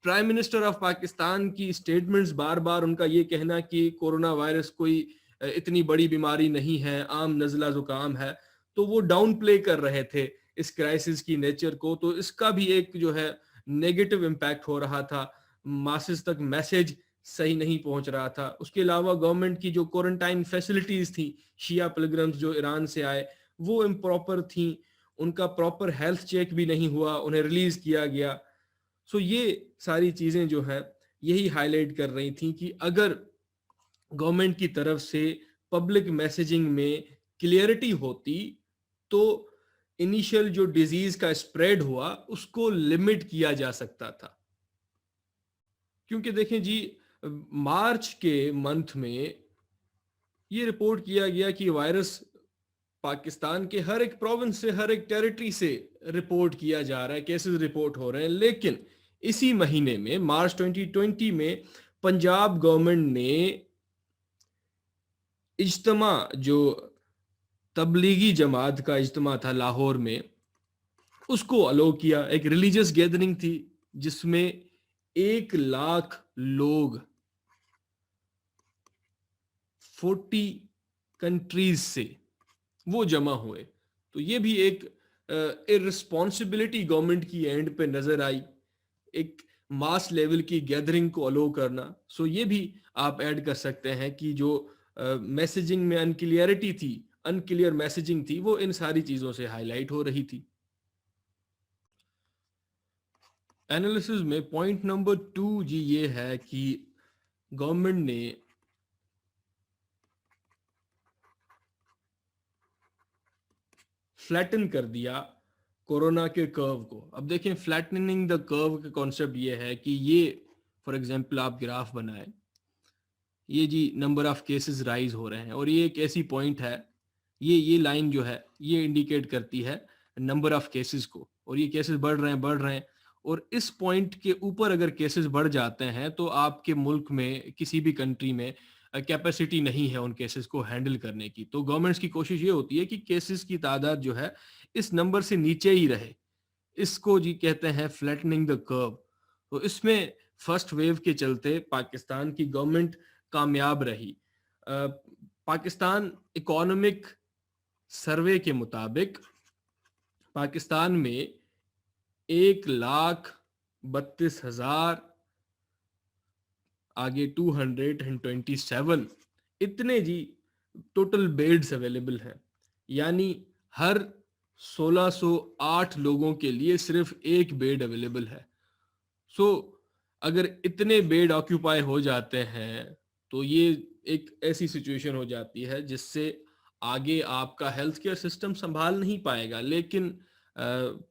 پرائم منسٹر آف پاکستان کی سٹیٹمنٹس بار بار ان کا یہ کہنا کہ کورونا وائرس کوئی اتنی بڑی بیماری نہیں ہے، عام نزلہ زکام ہے، تو وہ ڈاؤن پلے کر رہے تھے اس کرائسس کی نیچر کو، تو اس کا بھی ایک جو ہے نیگیٹو امپیکٹ ہو رہا تھا، ماسز تک میسج صحیح نہیں پہنچ رہا تھا۔ اس کے علاوہ گورنمنٹ کی جو کوارنٹائن فیسلٹیز تھیں، شیعہ پلگرمز جو ایران سے آئے وہ امپراپر تھیں، ان کا پراپر ہیلتھ چیک بھی نہیں ہوا، انہیں ریلیز کیا گیا۔ سو یہ ساری چیزیں جو ہے یہی ہائی لائٹ کر رہی تھیں کہ اگر گورنمنٹ کی طرف سے پبلک میسیجنگ میں کلیئرٹی ہوتی تو انیشل جو ڈیزیز کا اسپریڈ ہوا اس کو لمٹ کیا جا سکتا تھا۔ کیونکہ دیکھیں جی مارچ کے منتھ میں یہ رپورٹ کیا گیا کہ وائرس پاکستان کے ہر ایک پروونس سے، ہر ایک ٹیریٹری سے رپورٹ کیا جا رہا ہے، کیسز رپورٹ ہو رہے ہیں، لیکن اسی مہینے میں مارچ 2020 میں پنجاب گورنمنٹ نے اجتماع، جو تبلیغی جماعت کا اجتماع تھا لاہور میں، اس کو الو کیا۔ ایک ریلیجس گیدرنگ تھی جس میں 1,00,000 لوگ 40 کنٹریز سے وہ جمع ہوئے۔ تو یہ بھی ایک ارسپانسبلٹی گورنمنٹ کی اینڈ پہ نظر آئی، ایک ماس لیول کی گیدرنگ کو الو کرنا۔ سو یہ بھی آپ ایڈ کر سکتے ہیں کہ جو میسیجنگ میں انکلیئر میسیجنگ تھی وہ ان ساری چیزوں سے ہائی لائٹ ہو رہی تھی۔ اینالیسز میں پوائنٹ نمبر 2 جی یہ ہے کہ گورنمنٹ نے فلیٹن کر دیا کورونا کے کرو کو۔ اب دیکھیں فلیٹننگ دا کرو کا کانسیپٹ یہ ہے کہ یہ فار ایگزامپل آپ گراف بنائیں، یہ جی نمبر آف کیسز رائز ہو رہے ہیں، اور یہ ایک ایسی پوائنٹ ہے، یہ لائن جو ہے یہ انڈیکیٹ کرتی ہے نمبر آف کیسز کو، اور یہ کیسز بڑھ رہے ہیں، اور اس پوائنٹ کے اوپر اگر کیسز بڑھ جاتے ہیں تو آپ کے ملک میں کسی بھی کنٹری میں کیپیسٹی نہیں ہے ان کیسز کو ہینڈل کرنے کی. تو گورنمنٹس کی کوشش یہ ہوتی ہے کہ کیسز کی تعداد جو ہے اس نمبر سے نیچے ہی رہے. اس کو جی کہتے ہیں فلیٹننگ دا کرو. تو اس میں فرسٹ ویو کے چلتے پاکستان کی گورنمنٹ کامیاب رہی. پاکستان اکانومک سروے کے مطابق پاکستان میں 1,32,000 آگے 227 اتنے جی ٹوٹل بیڈز اویلیبل ہیں، یعنی ہر 1608 لوگوں کے لیے صرف ایک بیڈ اویلیبل ہے. سو اگر اتنے بیڈ آکیوپائی ہو جاتے ہیں تو یہ ایک ایسی سچویشن ہو جاتی ہے جس سے آگے آپ کا ہیلتھ کیئر سسٹم سنبھال نہیں پائے گا. لیکن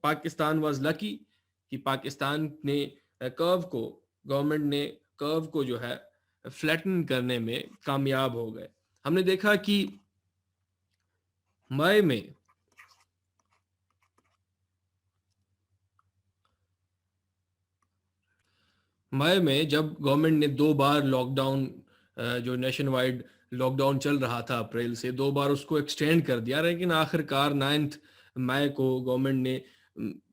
پاکستان واز لکی کہ پاکستان نے گورنمنٹ نے کرو کو جو ہے فلیٹن کرنے میں کامیاب ہو گئے. ہم نے دیکھا کہ مئی میں جب گورنمنٹ نے 2 بار لاک ڈاؤن، جو نیشن وائڈ لاک ڈاؤن چل رہا تھا اپریل سے، 2 بار اس کو ایکسٹینڈ کر دیا، لیکن آخر کار 9 مئی کو گورنمنٹ نے،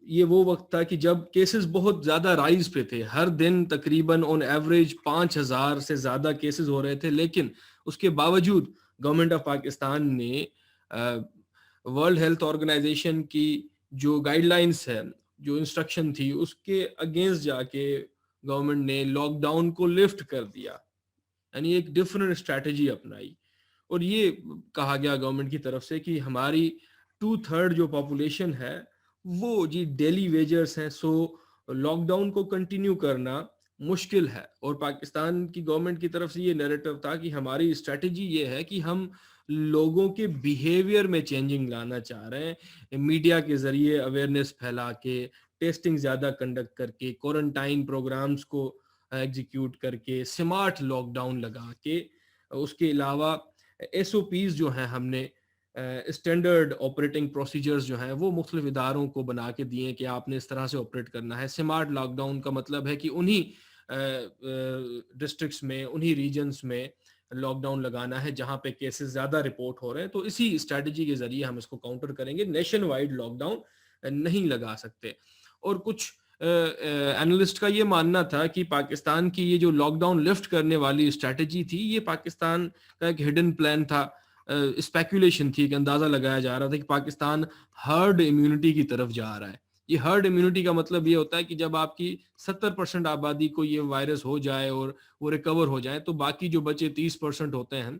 یہ وہ وقت تھا کہ جب کیسز بہت زیادہ رائز پہ تھے، ہر دن تقریباً آن ایوریج 5,000 سے زیادہ کیسز ہو رہے تھے، لیکن اس کے باوجود گورنمنٹ آف پاکستان نے ورلڈ ہیلتھ آرگنائزیشن کی جو گائیڈ لائنس ہے، جو انسٹرکشن تھی، اس کے اگینسٹ جا کے گورنمنٹ نے لاک ڈاؤن کو لفٹ کر دیا، یعنی ایک ڈفرنٹ اسٹریٹجی اپنائی. اور یہ کہا گیا گورنمنٹ کی طرف سے کہ ہماری 2/3 جو پاپولیشن ہے وہ جی ڈیلی ویجرز ہیں، سو لاک ڈاؤن کو کنٹینیو کرنا مشکل ہے. اور پاکستان کی گورنمنٹ کی طرف سے یہ نیریٹو تھا کہ ہماری اسٹریٹجی یہ ہے کہ ہم لوگوں کے بیہیویئر میں چینجنگ لانا چاہ رہے ہیں، میڈیا کے ذریعے اویئرنیس پھیلا کے، ٹیسٹنگ زیادہ کنڈکٹ کر کے، کوارنٹائن پروگرامز کو ایگزیکیوٹ کر کے، سمارٹ لاک ڈاؤن لگا کے. اس کے علاوہ ایس او پیز جو ہیں ہم نے اسٹینڈرڈ آپریٹنگ پروسیجرز جو ہیں وہ مختلف اداروں کو بنا کے دیے کہ آپ نے اس طرح سے آپریٹ کرنا ہے. سمارٹ لاک ڈاؤن کا مطلب ہے کہ انہی ڈسٹرکٹس میں، انہی ریجنز میں لاک ڈاؤن لگانا ہے جہاں پہ کیسز زیادہ رپورٹ ہو رہے ہیں. تو اسی اسٹریٹجی کے ذریعے ہم اس کو کاؤنٹر کریں گے، نیشن وائڈ لاک ڈاؤن نہیں لگا سکتے. اور کچھ اینالسٹ کا یہ ماننا تھا کہ پاکستان کی یہ جو لاک ڈاؤن لفٹ کرنے والی اسٹریٹجی تھی، یہ پاکستان کا ایک ہڈن پلان تھا، اسپیکولیشن تھی، کہ اندازہ لگایا جا رہا تھا کہ پاکستان ہرڈ امیونٹی کی طرف جا رہا ہے. یہ ہرڈ امیونٹی کا مطلب یہ ہوتا ہے کہ جب آپ کی 70% آبادی کو یہ وائرس ہو جائے اور وہ ریکور ہو جائے تو باقی جو بچے 30% ہوتے ہیں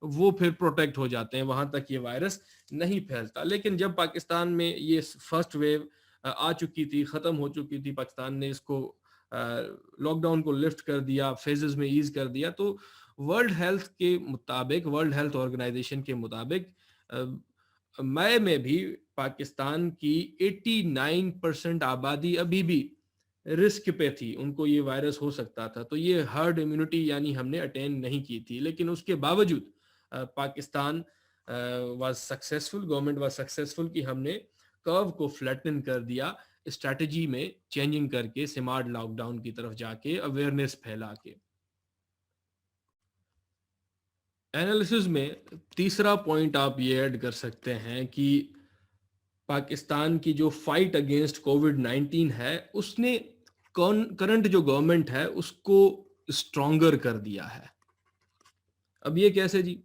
وہ پھر پروٹیکٹ ہو جاتے ہیں، وہاں تک یہ وائرس نہیں پھیلتا. لیکن جب پاکستان میں یہ فرسٹ ویو آ چکی تھی، ختم ہو چکی تھی، پاکستان نے اس کو لاک ڈاؤن کو لفٹ کر دیا، فیزز میں ایز کر دیا، تو ورلڈ ہیلتھ کے مطابق، ورلڈ ہیلتھ آرگنائزیشن کے مطابق مئی میں بھی پاکستان کی 89% آبادی ابھی بھی رسک پہ تھی، ان کو یہ وائرس ہو سکتا تھا. تو یہ ہرڈ امیونٹی یعنی ہم نے اٹین نہیں کی تھی. لیکن اس کے باوجود Pakistan was successful, government was successful کہ ہم نے کرو کو فلیٹن کر دیا، اسٹریٹجی میں چینجنگ کر کے، سمارٹ لاک ڈاؤن کی طرف جا کے، اویئرنیس پھیلا کے. اینالیسز میں تیسرا پوائنٹ آپ یہ ایڈ کر سکتے ہیں کہ پاکستان کی جو فائٹ اگینسٹ کووڈ-19 ہے، اس نے کرنٹ جو گورنمنٹ ہے اس کو اسٹرانگر کر دیا ہے. اب یہ کیسے جی؟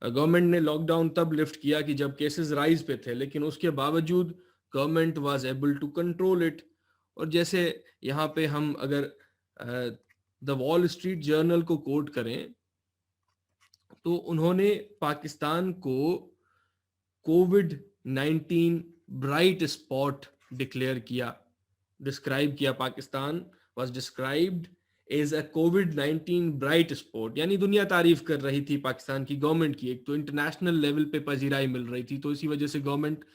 گورنمنٹ نے لاک ڈاؤن تب لفٹ کیا کہ جب کیسز رائز پہ تھے، لیکن اس کے باوجود government was able to control it. اور جیسے یہاں پہ ہم اگر دا وال اسٹریٹ جرنل کو کوٹ کریں تو انہوں نے پاکستان کو کووڈ-19 برائٹ اسپاٹ ڈکلیئر کیا، ڈسکرائب کیا. Pakistan was described as a COVID-19 bright spot, یعنی دنیا تعریف کر رہی تھی پاکستان کی گورنمنٹ کی. ایک تو انٹرنیشنل لیول پہ پذیرائی مل رہی تھی، تو اسی وجہ سے گورنمنٹ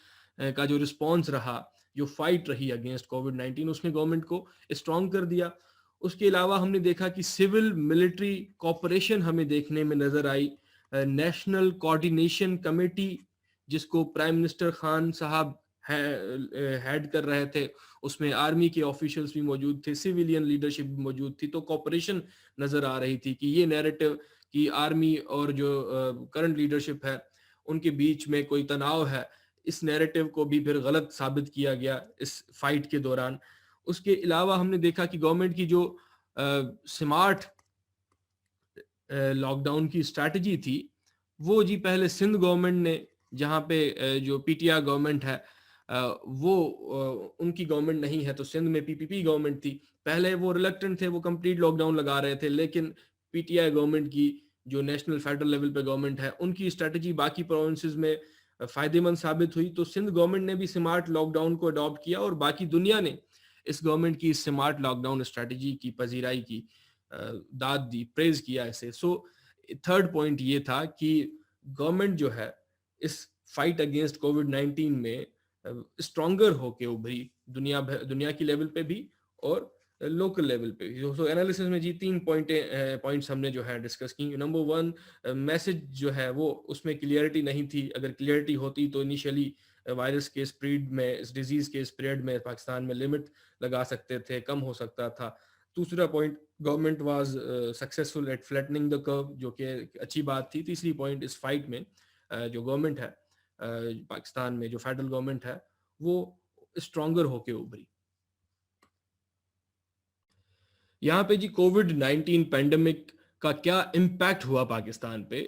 کا جو رسپانس رہا، جو فائٹ رہی اگینسٹ کووڈ-19، اس نے گورنمنٹ کو اسٹرانگ کر دیا. اس کے علاوہ ہم نے دیکھا کہ سول ملٹری کوپریشن ہمیں دیکھنے میں نظر آئی. نیشنل کوآرڈینیشن کمیٹی جس کو پرائم منسٹر خان صاحب ہیڈ کر رہے تھے, اس میں آرمی کے آفیشلز بھی موجود تھے, سویلین لیڈرشپ بھی موجود تھی, تو کوپریشن نظر آ رہی تھی کہ یہ نیریٹو کہ آرمی اور جو کرنٹ لیڈرشپ ہے ان کے بیچ میں کوئی تناؤ ہے, اس نیریٹو کو بھی پھر غلط ثابت کیا گیا اس فائٹ کے دوران. اس کے علاوہ ہم نے دیکھا کہ گورنمنٹ کی جو سمارٹ لاک ڈاؤن کی اسٹریٹجی تھی وہ جی پہلے سندھ گورنمنٹ نے, جہاں پہ جو پی ٹی آر گورنمنٹ ہے وہ ان کی گورنمنٹ نہیں ہے, تو سندھ میں پی پی پی گورنمنٹ تھی, پہلے وہ ریلیکٹنٹ تھے, وہ کمپلیٹ لاک ڈاؤن لگا رہے تھے, لیکن پی ٹی آئی گورنمنٹ کی جو نیشنل فیڈرل لیول پہ گورنمنٹ ہے ان کی اسٹریٹجی باقی پروونسز میں فائدے مند ثابت ہوئی, تو سندھ گورنمنٹ نے بھی سمارٹ لاک ڈاؤن کو اڈاپٹ کیا اور باقی دنیا نے اس گورنمنٹ کی سمارٹ لاک ڈاؤن اسٹریٹجی کی پذیرائی کی, داد دی, پریز کیا اسے. سو تھرڈ پوائنٹ یہ تھا کہ گورنمنٹ جو ہے اس فائٹ اگینسٹ کووڈ 19 میں اسٹرانگر ہو کے ابھری, دنیا کی لیول پہ بھی اور لوکل لیول پہ بھی. سو انالیسس میں جی 3 پوائنٹس ہم نے جو ہے ڈسکس کی. نمبر 1, میسج جو ہے وہ اس میں کلیئرٹی نہیں تھی, اگر کلیئرٹی ہوتی تو انیشلی وائرس کے اسپریڈ میں, اس ڈیزیز کے اسپریڈ میں پاکستان میں لمٹ لگا سکتے تھے, کم ہو سکتا تھا. دوسرا point, government was successful at flattening the curve, جو کہ اچھی بات تھی. تیسری پوائنٹ, اس فائٹ میں جو گورنمنٹ ہے پاکستان میں, جو فیڈرل گورنمنٹ ہے, وہ اسٹرانگر ہو کے ابھری. یہاں پہ جی کووڈ 19 پینڈیمک کا کیا امپیکٹ ہوا پاکستان پہ,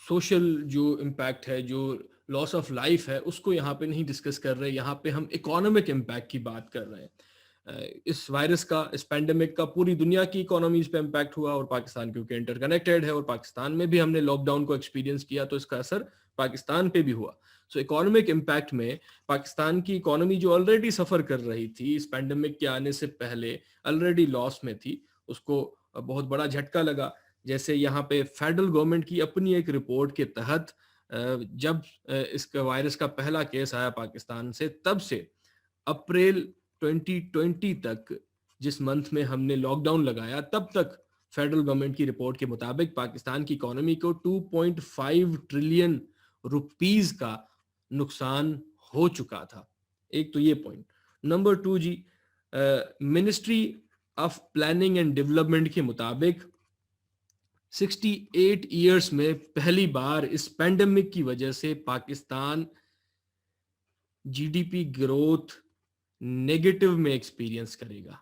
سوشل جو امپیکٹ ہے, جو لاس آف لائف ہے, اس کو یہاں پہ نہیں ڈسکس کر رہے, یہاں پہ ہم اکانومک امپیکٹ کی بات کر رہے ہیں. اس وائرس کا, اس پینڈیمک کا پوری دنیا کی اکانومیز پہ امپیکٹ ہوا, اور پاکستان کیونکہ انٹر کنیکٹڈ ہے اور پاکستان میں بھی ہم نے لاک ڈاؤن کو ایکسپیرینس کیا, تو اس کا اثر پاکستان پہ بھی ہوا. سو اکانومک امپیکٹ میں پاکستان کی اکانومی جو آلریڈی سفر کر رہی تھی اس پینڈیمک کے آنے سے پہلے, آلریڈی لاس میں تھی, اس کو بہت بڑا جھٹکا لگا. جیسے یہاں پہ فیڈرل گورنمنٹ کی اپنی ایک رپورٹ کے تحت جب اس کا وائرس کا پہلا کیس آیا پاکستان سے, تب سے اپریل 2020 تک, جس منتھ میں ہم نے لاک ڈاؤن لگایا, تب تک فیڈرل گورنمنٹ کی رپورٹ کے مطابق پاکستان کی اکانومی کو 2.5 ٹریلین روپیز کا نقصان ہو چکا تھا. ایک تو یہ پوائنٹ. نمبر 2 جی, ministry of planning and development کے مطابق 68 ایئرس میں پہلی بار اس پینڈیمک کی وجہ سے Pakistan G D P growth negative میں ایکسپیرینس کرے گا.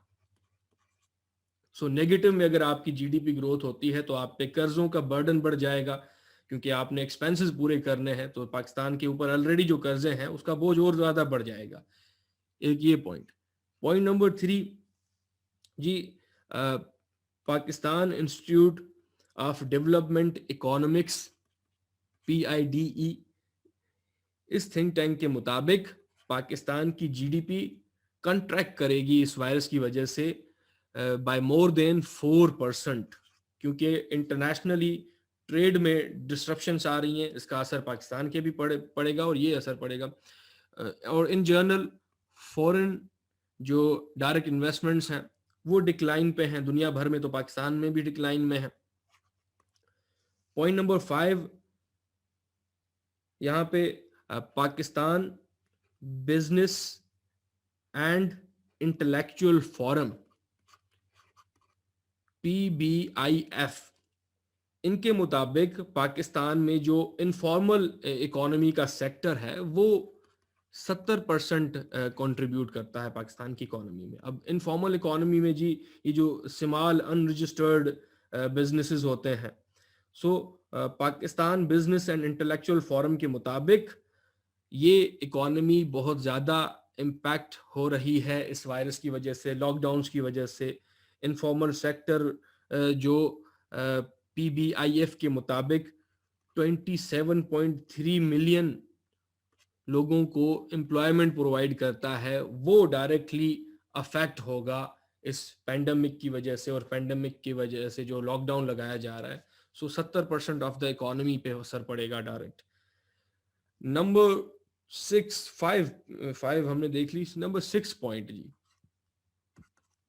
سو نیگیٹو میں اگر آپ کی جی ڈی پی گروتھ ہوتی ہے تو آپ پہ قرضوں کا برڈن بڑھ جائے گا, کیونکہ آپ نے ایکسپینسز پورے کرنے ہیں, تو پاکستان کے اوپر آلریڈی جو قرضے ہیں اس کا بوجھ اور زیادہ بڑھ جائے گا. ایک یہ پوائنٹ. پوائنٹ نمبر 3 جی, Pakistan institute of development economics PIDE, اس تھنک ٹینک کے مطابق پاکستان کی جی ڈی پی کنٹریکٹ کرے گی اس وائرس کی وجہ سے بائی مور دین 4%, کیونکہ انٹرنیشنلی ٹریڈ میں ڈسٹرپشنس آ رہی ہیں, اس کا اثر پاکستان کے بھی پڑے گا اور یہ اثر پڑے گا. اور ان جنرل فورن جو ڈائریکٹ انویسٹمنٹس ہیں وہ ڈکلائن پہ ہیں دنیا بھر میں, تو پاکستان میں بھی ڈکلائن میں ہے. پوائنٹ نمبر 5, یہاں پہ Pakistan business and intellectual forum PBIF, ان کے مطابق پاکستان میں جو انفارمل اکانومی کا سیکٹر ہے وہ 70% کنٹریبیوٹ کرتا ہے پاکستان کی اکانومی میں. اب انفارمل اکانومی میں جی یہ جو اسمال انرجسٹرڈ بزنسز ہوتے ہیں, so Pakistan business and intellectual forum کے مطابق یہ اکانومی بہت زیادہ امپیکٹ ہو رہی ہے اس وائرس کی وجہ سے, لاک ڈاؤنس کی وجہ سے. انفارمل سیکٹر جو PBIF کے مطابق 27.3 ملین لوگوں کو امپلائمنٹ پرووائڈ کرتا ہے, وہ ڈائریکٹلی افیکٹ ہوگا اس پینڈیمک کی وجہ سے, اور پینڈیمک کی وجہ سے جو لاک ڈاؤن لگایا جا رہا ہے, سو 70% آف دا اکانومی پہ اثر پڑے گا ڈائریکٹ. نمبر 5 ہم نے دیکھ لی. نمبر 6 پوائنٹ جی,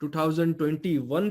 2021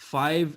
5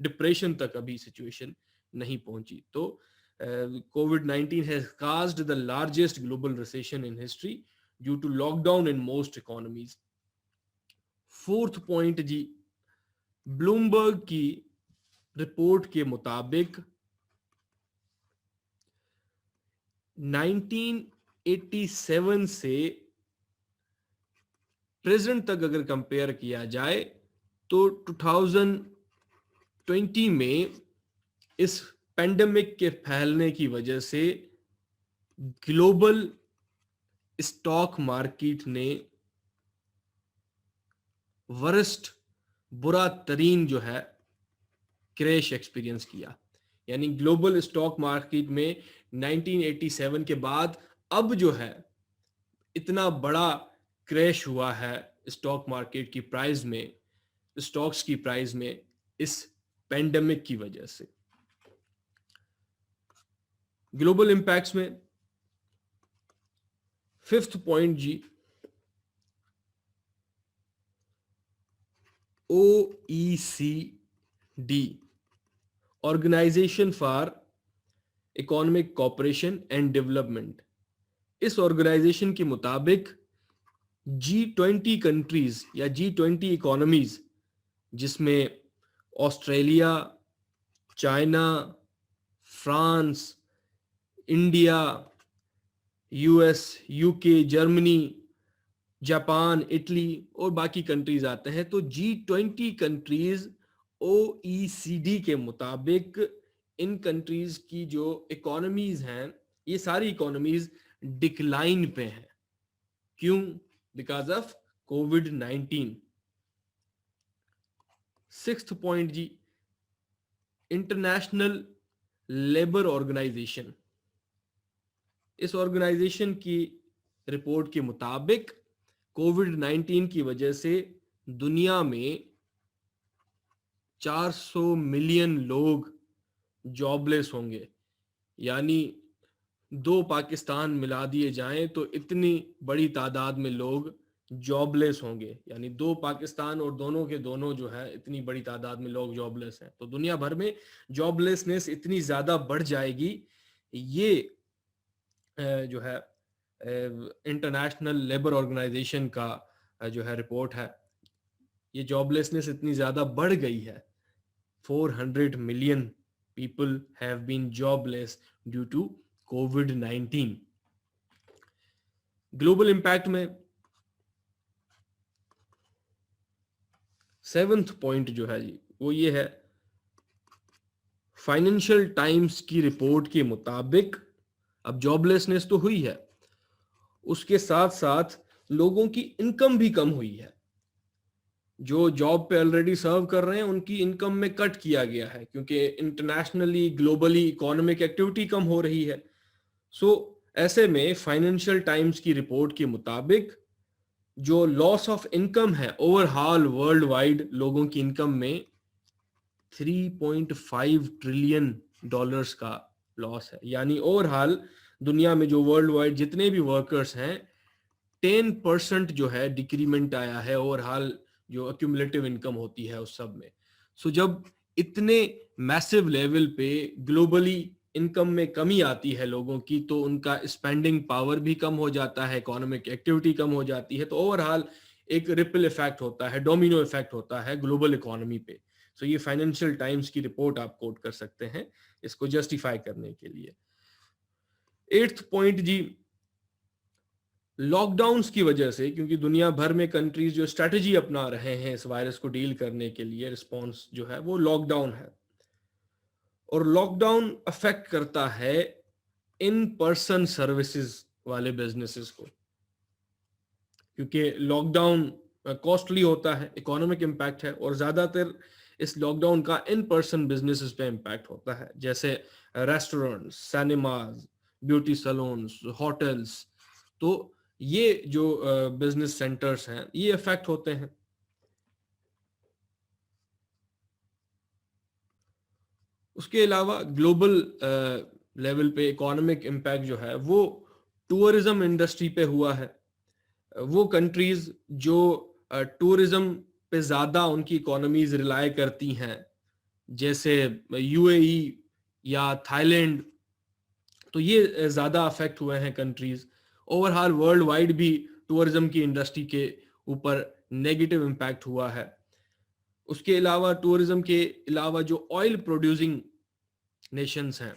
ڈپریشن تک ابھی سچویشن نہیں پہنچی. تو COVID-19 has caused the largest global recession in history due to lockdown in most economies. Fourth point جی، بلومبرگ کی رپورٹ کے مطابق 1987 سے پریزنٹ تک اگر کمپیئر کیا جائے تو 2020 میں اس پینڈیمک کے پھیلنے کی وجہ سے گلوبل اسٹاک مارکیٹ نے ورسٹ برا ترین جو ہے کریش ایکسپیرینس کیا. یعنی گلوبل اسٹاک مارکیٹ میں 1987 کے بعد اب جو ہے اتنا بڑا کریش ہوا ہے اسٹاک مارکیٹ کی پرائز میں، اسٹاکس کی پرائز میں، اس پینڈیمک کی وجہ سے. گلوبل امپیکٹس میں ففتھ پوائنٹ جی، OECD organization for economic cooperation and development, اس آرگنائزیشن کے مطابق G20 کنٹریز یا G20 اکانومیز، جس میں Australia, China, France, India, US، UK، Germany, Japan, Italy اور باقی کنٹریز آتے ہیں. تو G20 کنٹریز OECD کے مطابق ان کنٹریز کی جو اکانومیز ہیں، یہ ساری اکانومیز ڈکلائن پہ ہیں. کیوں؟ Because of COVID-19. Sixth point جی، انٹرنیشنل لیبر آرگنائزیشن، اس آرگنائزیشن کی رپورٹ کے مطابق COVID-19 کی وجہ سے دنیا میں 400 ملین لوگ جاب لیس ہوں گے. یعنی 2 پاکستان ملا دیے جائیں تو اتنی بڑی تعداد میں لوگ جاب لیس ہوں گے. یعنی 2 پاکستان اور دونوں کے دونوں جو ہے اتنی بڑی تعداد میں لوگ جاب لیس ہیں. تو دنیا بھر میں جاب لیسنس اتنی زیادہ بڑھ جائے گی. یہ جو ہے انٹرنیشنل لیبر آرگنائزیشن کا جو ہے رپورٹ ہے. یہ جاب لیسنس اتنی زیادہ بڑھ گئی ہے. 400 million people have been jobless due to COVID-19. Global impact میں 7th پوائنٹ جو ہے جی، وہ یہ ہے، فائنینشیل ٹائمز کی رپورٹ کے مطابق اب جاب لیسنس تو ہوئی ہے، اس کے ساتھ ساتھ لوگوں کی انکم بھی کم ہوئی ہے. جو جاب پہ آلریڈی سرو کر رہے ہیں ان کی انکم میں کٹ کیا گیا ہے، کیونکہ انٹرنیشنلی گلوبلی اکانومک ایکٹیویٹی کم ہو رہی ہے. سو ایسے میں فائنینشیل ٹائمز کی رپورٹ کے مطابق جو لاس آف انکم ہے اوور ہال ورلڈ وائڈ، لوگوں کی انکم میں $3.5 ٹریلین کا لاس ہے. یعنی اوور ہال دنیا میں جو ورلڈ وائڈ جتنے بھی ورکرز ہیں 10% جو ہے ڈیکریمنٹ آیا ہے اوور ہال جو ایکومولیٹو انکم ہوتی ہے اس سب میں. سو جب اتنے میسو لیول پہ گلوبلی انکم میں کمی آتی ہے لوگوں کی تو ان کا اسپینڈنگ پاور بھی کم ہو جاتا ہے، اکانومک ایکٹیویٹی کم ہو جاتی ہے. تو اوور ہال ایک ریپل ایفیکٹ ہوتا ہے، ڈومینو ایفیکٹ ہوتا ہے گلوبل اکانومی پہ. سو یہ فائنینشیل ٹائمز کی رپورٹ آپ کوٹ کر سکتے ہیں اس کو جسٹیفائی کرنے کے لیے. 8th پوائنٹ جی، لاک ڈاؤنز کی وجہ سے، کیونکہ دنیا بھر میں کنٹریز جو اسٹریٹجی اپنا رہے ہیں اس وائرس کو ڈیل کرنے کے لیے، رسپانس جو ہے وہ لاک ڈاؤن ہے. اور لاک ڈاؤن افیکٹ کرتا ہے ان پرسن سروسز والے بزنسز کو، کیونکہ لاک ڈاؤن کاسٹلی ہوتا ہے، اکانومک امپیکٹ ہے، اور زیادہ تر اس لاک ڈاؤن کا ان پرسن بزنسز پہ امپیکٹ ہوتا ہے، جیسے ریسٹورنٹس، سینماز، بیوٹی سلونز، ہوٹلز. تو یہ جو بزنس سینٹرز ہیں یہ افیکٹ ہوتے ہیں. اس کے علاوہ گلوبل لیول پہ اکانومک امپیکٹ جو ہے وہ ٹورزم انڈسٹری پہ ہوا ہے. وہ کنٹریز جو ٹورزم پہ زیادہ ان کی اکانومیز ریلائی کرتی ہیں، جیسے یو اے ای یا تھائی لینڈ، تو یہ زیادہ افیکٹ ہوئے ہیں countries. Overall worldwide بھی ٹورزم کی انڈسٹری کے اوپر نیگیٹو امپیکٹ ہوا ہے. اس کے علاوہ ٹورزم کے علاوہ جو آئل پروڈیوسنگ نیشنز ہیں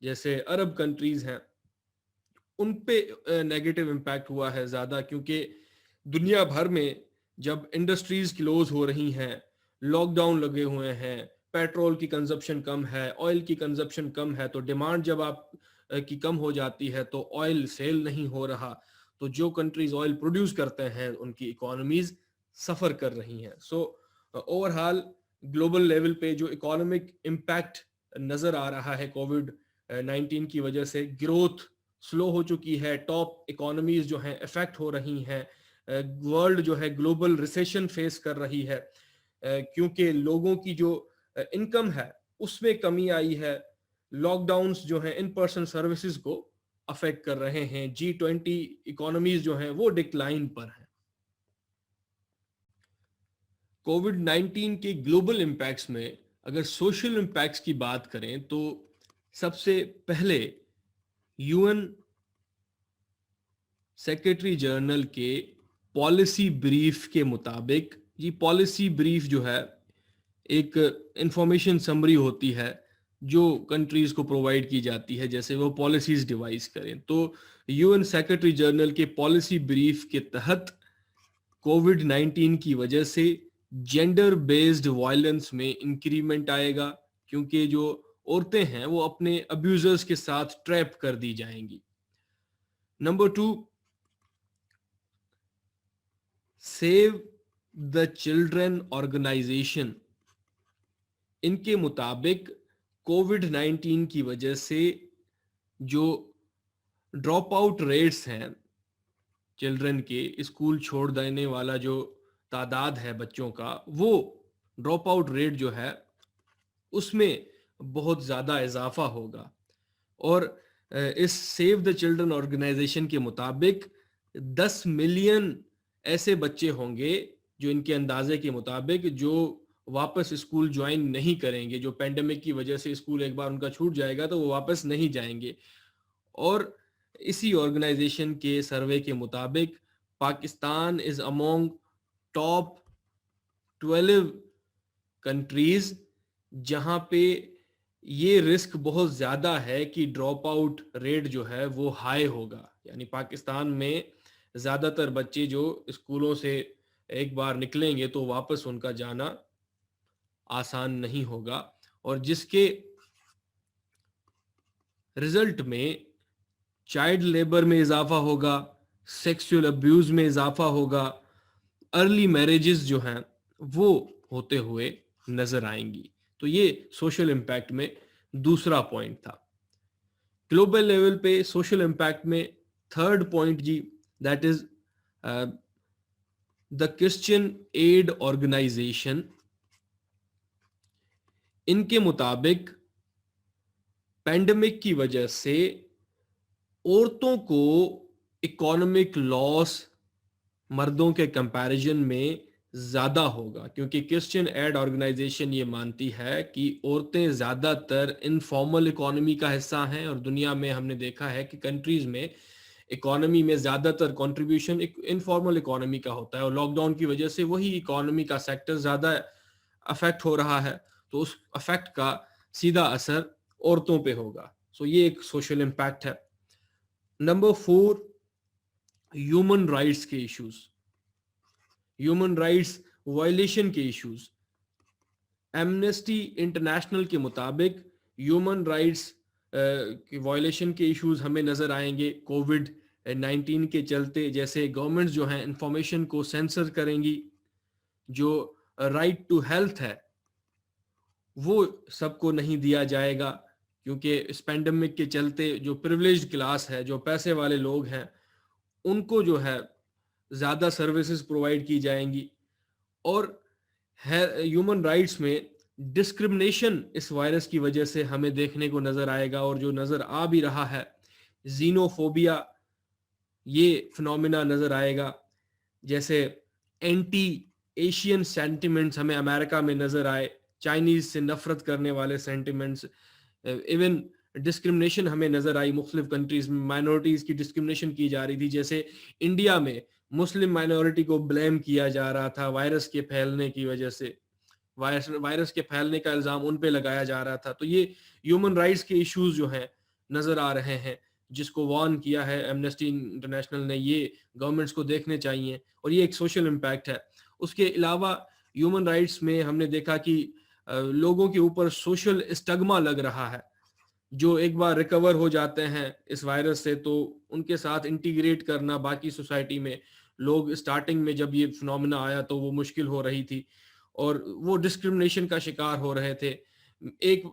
جیسے عرب کنٹریز ہیں، ان پہ نیگیٹو امپیکٹ ہوا ہے زیادہ، کیونکہ دنیا بھر میں جب انڈسٹریز کلوز ہو رہی ہیں، لاک ڈاؤن لگے ہوئے ہیں، پیٹرول کی کنزپشن کم ہے، آئل کی کنزپشن کم ہے، تو ڈیمانڈ جب آپ کی کم ہو جاتی ہے تو آئل سیل نہیں ہو رہا، تو جو کنٹریز آئل پروڈیوس کرتے ہیں ان کی اکانومیز سفر کر رہی ہیں. سو اوور آل گلوبل لیول پہ جو اکانومک امپیکٹ نظر آ رہا ہے کووڈ 19 کی وجہ سے، گروتھ سلو ہو چکی ہے، ٹاپ اکانومیز جو ہیں افیکٹ ہو رہی ہیں، ورلڈ جو ہے گلوبل ریسیشن فیس کر رہی ہے، کیونکہ لوگوں کی جو انکم ہے اس میں کمی آئی ہے. لاک ڈاؤنز جو ہیں ان پرسن سروسز کو افیکٹ کر رہے ہیں. G20 اکانومیز جو ہیں وہ ڈکلائن پر ہیں. کووڈ 19 کے گلوبل امپیکٹس میں اگر سوشل امپیکٹس کی بات کریں تو سب سے پہلے یو این سیکرٹری جنرل کے پالیسی بریف کے مطابق، یہ پالیسی بریف جو ہے ایک انفارمیشن سمری ہوتی ہے جو کنٹریز کو پرووائڈ کی جاتی ہے جیسے وہ پالیسیز ڈیوائز کریں. تو یو این سیکرٹری جنرل کے پالیسی بریف کے تحت کووڈ 19 کی وجہ سے جینڈر بیسڈ وائلنس میں انکریمنٹ آئے گا، کیونکہ جو عورتیں ہیں وہ اپنے ابیوزرز کے ساتھ ٹریپ کر دی جائیں گی. Number 2، save the children organisation, ان کے مطابق کووڈ 19 کی وجہ سے جو ڈراپ آؤٹ ریٹس ہیں چلڈرن کے، اسکول چھوڑ دینے والا جو تعداد ہے بچوں کا، وہ ڈراپ آؤٹ ریٹ جو ہے اس میں بہت زیادہ اضافہ ہوگا. اور اس سیو دا چلڈرن آرگنائزیشن کے مطابق 10 ملین ایسے بچے ہوں گے جو ان کے اندازے کے مطابق جو واپس اسکول جوائن نہیں کریں گے، جو پینڈیمک کی وجہ سے اسکول ایک بار ان کا چھوٹ جائے گا تو وہ واپس نہیں جائیں گے. اور اسی آرگنائزیشن کے سروے کے مطابق پاکستان از امونگ ٹاپ 12 کنٹریز جہاں پہ یہ رسک بہت زیادہ ہے کہ ڈراپ آؤٹ ریٹ جو ہے وہ ہائی ہوگا. یعنی پاکستان میں زیادہ تر بچے جو اسکولوں سے ایک بار نکلیں گے تو واپس ان کا جانا آسان نہیں ہوگا، اور جس کے رزلٹ میں چائلڈ لیبر میں اضافہ ہوگا، سیکسول ابیوز میں اضافہ ہوگا، ارلی میرجز جو ہیں وہ ہوتے ہوئے نظر آئیں گی. تو یہ سوشل امپیکٹ میں دوسرا پوائنٹ تھا. گلوبل لیول پہ سوشل امپیکٹ میں تھرڈ پوائنٹ جی، that is the Christian aid organisation. ان کے مطابق پینڈیمک کی وجہ سے عورتوں کو اکانومک لاس مردوں کے کمپیریزن میں زیادہ ہوگا، کیونکہ کرسچین ایڈ آرگنائزیشن یہ مانتی ہے کہ عورتیں زیادہ تر انفارمل اکانومی کا حصہ ہیں، اور دنیا میں ہم نے دیکھا ہے کہ کنٹریز میں اکانومی میں زیادہ تر کنٹریبیوشن انفارمل اکانومی کا ہوتا ہے، اور لاک ڈاؤن کی وجہ سے وہی اکانومی کا سیکٹر زیادہ افیکٹ ہو رہا ہے، تو اس افیکٹ کا سیدھا اثر عورتوں پہ ہوگا. سو یہ ایک سوشل امپیکٹ ہے. نمبر 4، ہیومن رائٹس کے ایشوز، ہیومن رائٹس وائلیشن کے ایشوز. ایمنسٹی انٹرنیشنل کے مطابق ہیومن رائٹس کی وائلیشن کے ایشوز ہمیں نظر آئیں گے کووڈ 19 کے چلتے. جیسے گورنمنٹس جو ہیں انفارمیشن کو سینسر کریں گی، جو رائٹ ٹو ہیلتھ ہے وہ سب کو نہیں دیا جائے گا، کیونکہ اس پینڈیمک کے چلتے جو پریولیجڈ کلاس ہے، جو پیسے والے لوگ ہیں، ان کو جو ہے زیادہ سروسز پرووائڈ کی جائیں گی. اور ہیومن رائٹس میں ڈسکرمنیشن اس وائرس کی وجہ سے ہمیں دیکھنے کو نظر آئے گا، اور جو نظر آ بھی رہا ہے زینوفوبیا، یہ فنومینا نظر آئے گا. جیسے اینٹی ایشین سینٹیمنٹس ہمیں امریکہ میں نظر آئے، چائنیز سے نفرت کرنے والے سینٹیمنٹس، ایون ڈسکرمنیشن ہمیں نظر آئی مختلف کنٹریز میں، مائنورٹیز کی ڈسکرمنیشن کی جا رہی تھی. جیسے انڈیا میں مسلم مائنورٹی کو بلیم کیا جا رہا تھا وائرس کے پھیلنے کی وجہ سے، وائرس کے پھیلنے کا الزام ان پہ لگایا جا رہا تھا. تو یہ ہیومن رائٹس کے ایشوز جو ہیں نظر آ رہے ہیں، جس کو وارن کیا ہے ایمنسٹی انٹرنیشنل نے. یہ گورنمنٹس کو دیکھنے چاہیے، اور یہ ایک سوشل امپیکٹ ہے. اس کے علاوہ ہیومن رائٹس میں ہم نے دیکھا کہ لوگوں کے اوپر سوشل اسٹگما لگ رہا ہے. جو ایک بار ریکور ہو جاتے ہیں اس وائرس سے تو ان کے ساتھ انٹیگریٹ کرنا باقی سوسائٹی میں، لوگ اسٹارٹنگ میں جب یہ فنومینا آیا تو وہ مشکل ہو رہی تھی اور وہ ڈسکرمنیشن کا شکار ہو رہے تھے. ایک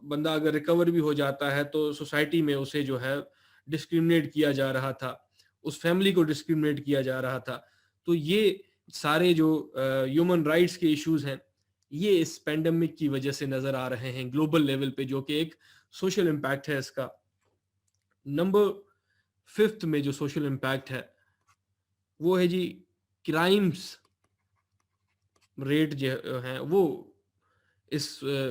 بندہ اگر ریکور بھی ہو جاتا ہے تو سوسائٹی میں اسے جو ہے ڈسکرمنیٹ کیا جا رہا تھا، اس فیملی کو ڈسکرمنیٹ کیا جا رہا تھا. تو یہ سارے جو ہیومن رائٹس کے ایشوز ہیں یہ اس پینڈیمک کی وجہ سے نظر آ رہے ہیں گلوبل لیول پہ، جو کہ ایک سوشل امپیکٹ ہے اس کا. نمبر 5 میں جو سوشل امپیکٹ ہے وہ ہے جی کرائمز ریٹ جو ہیں وہ اس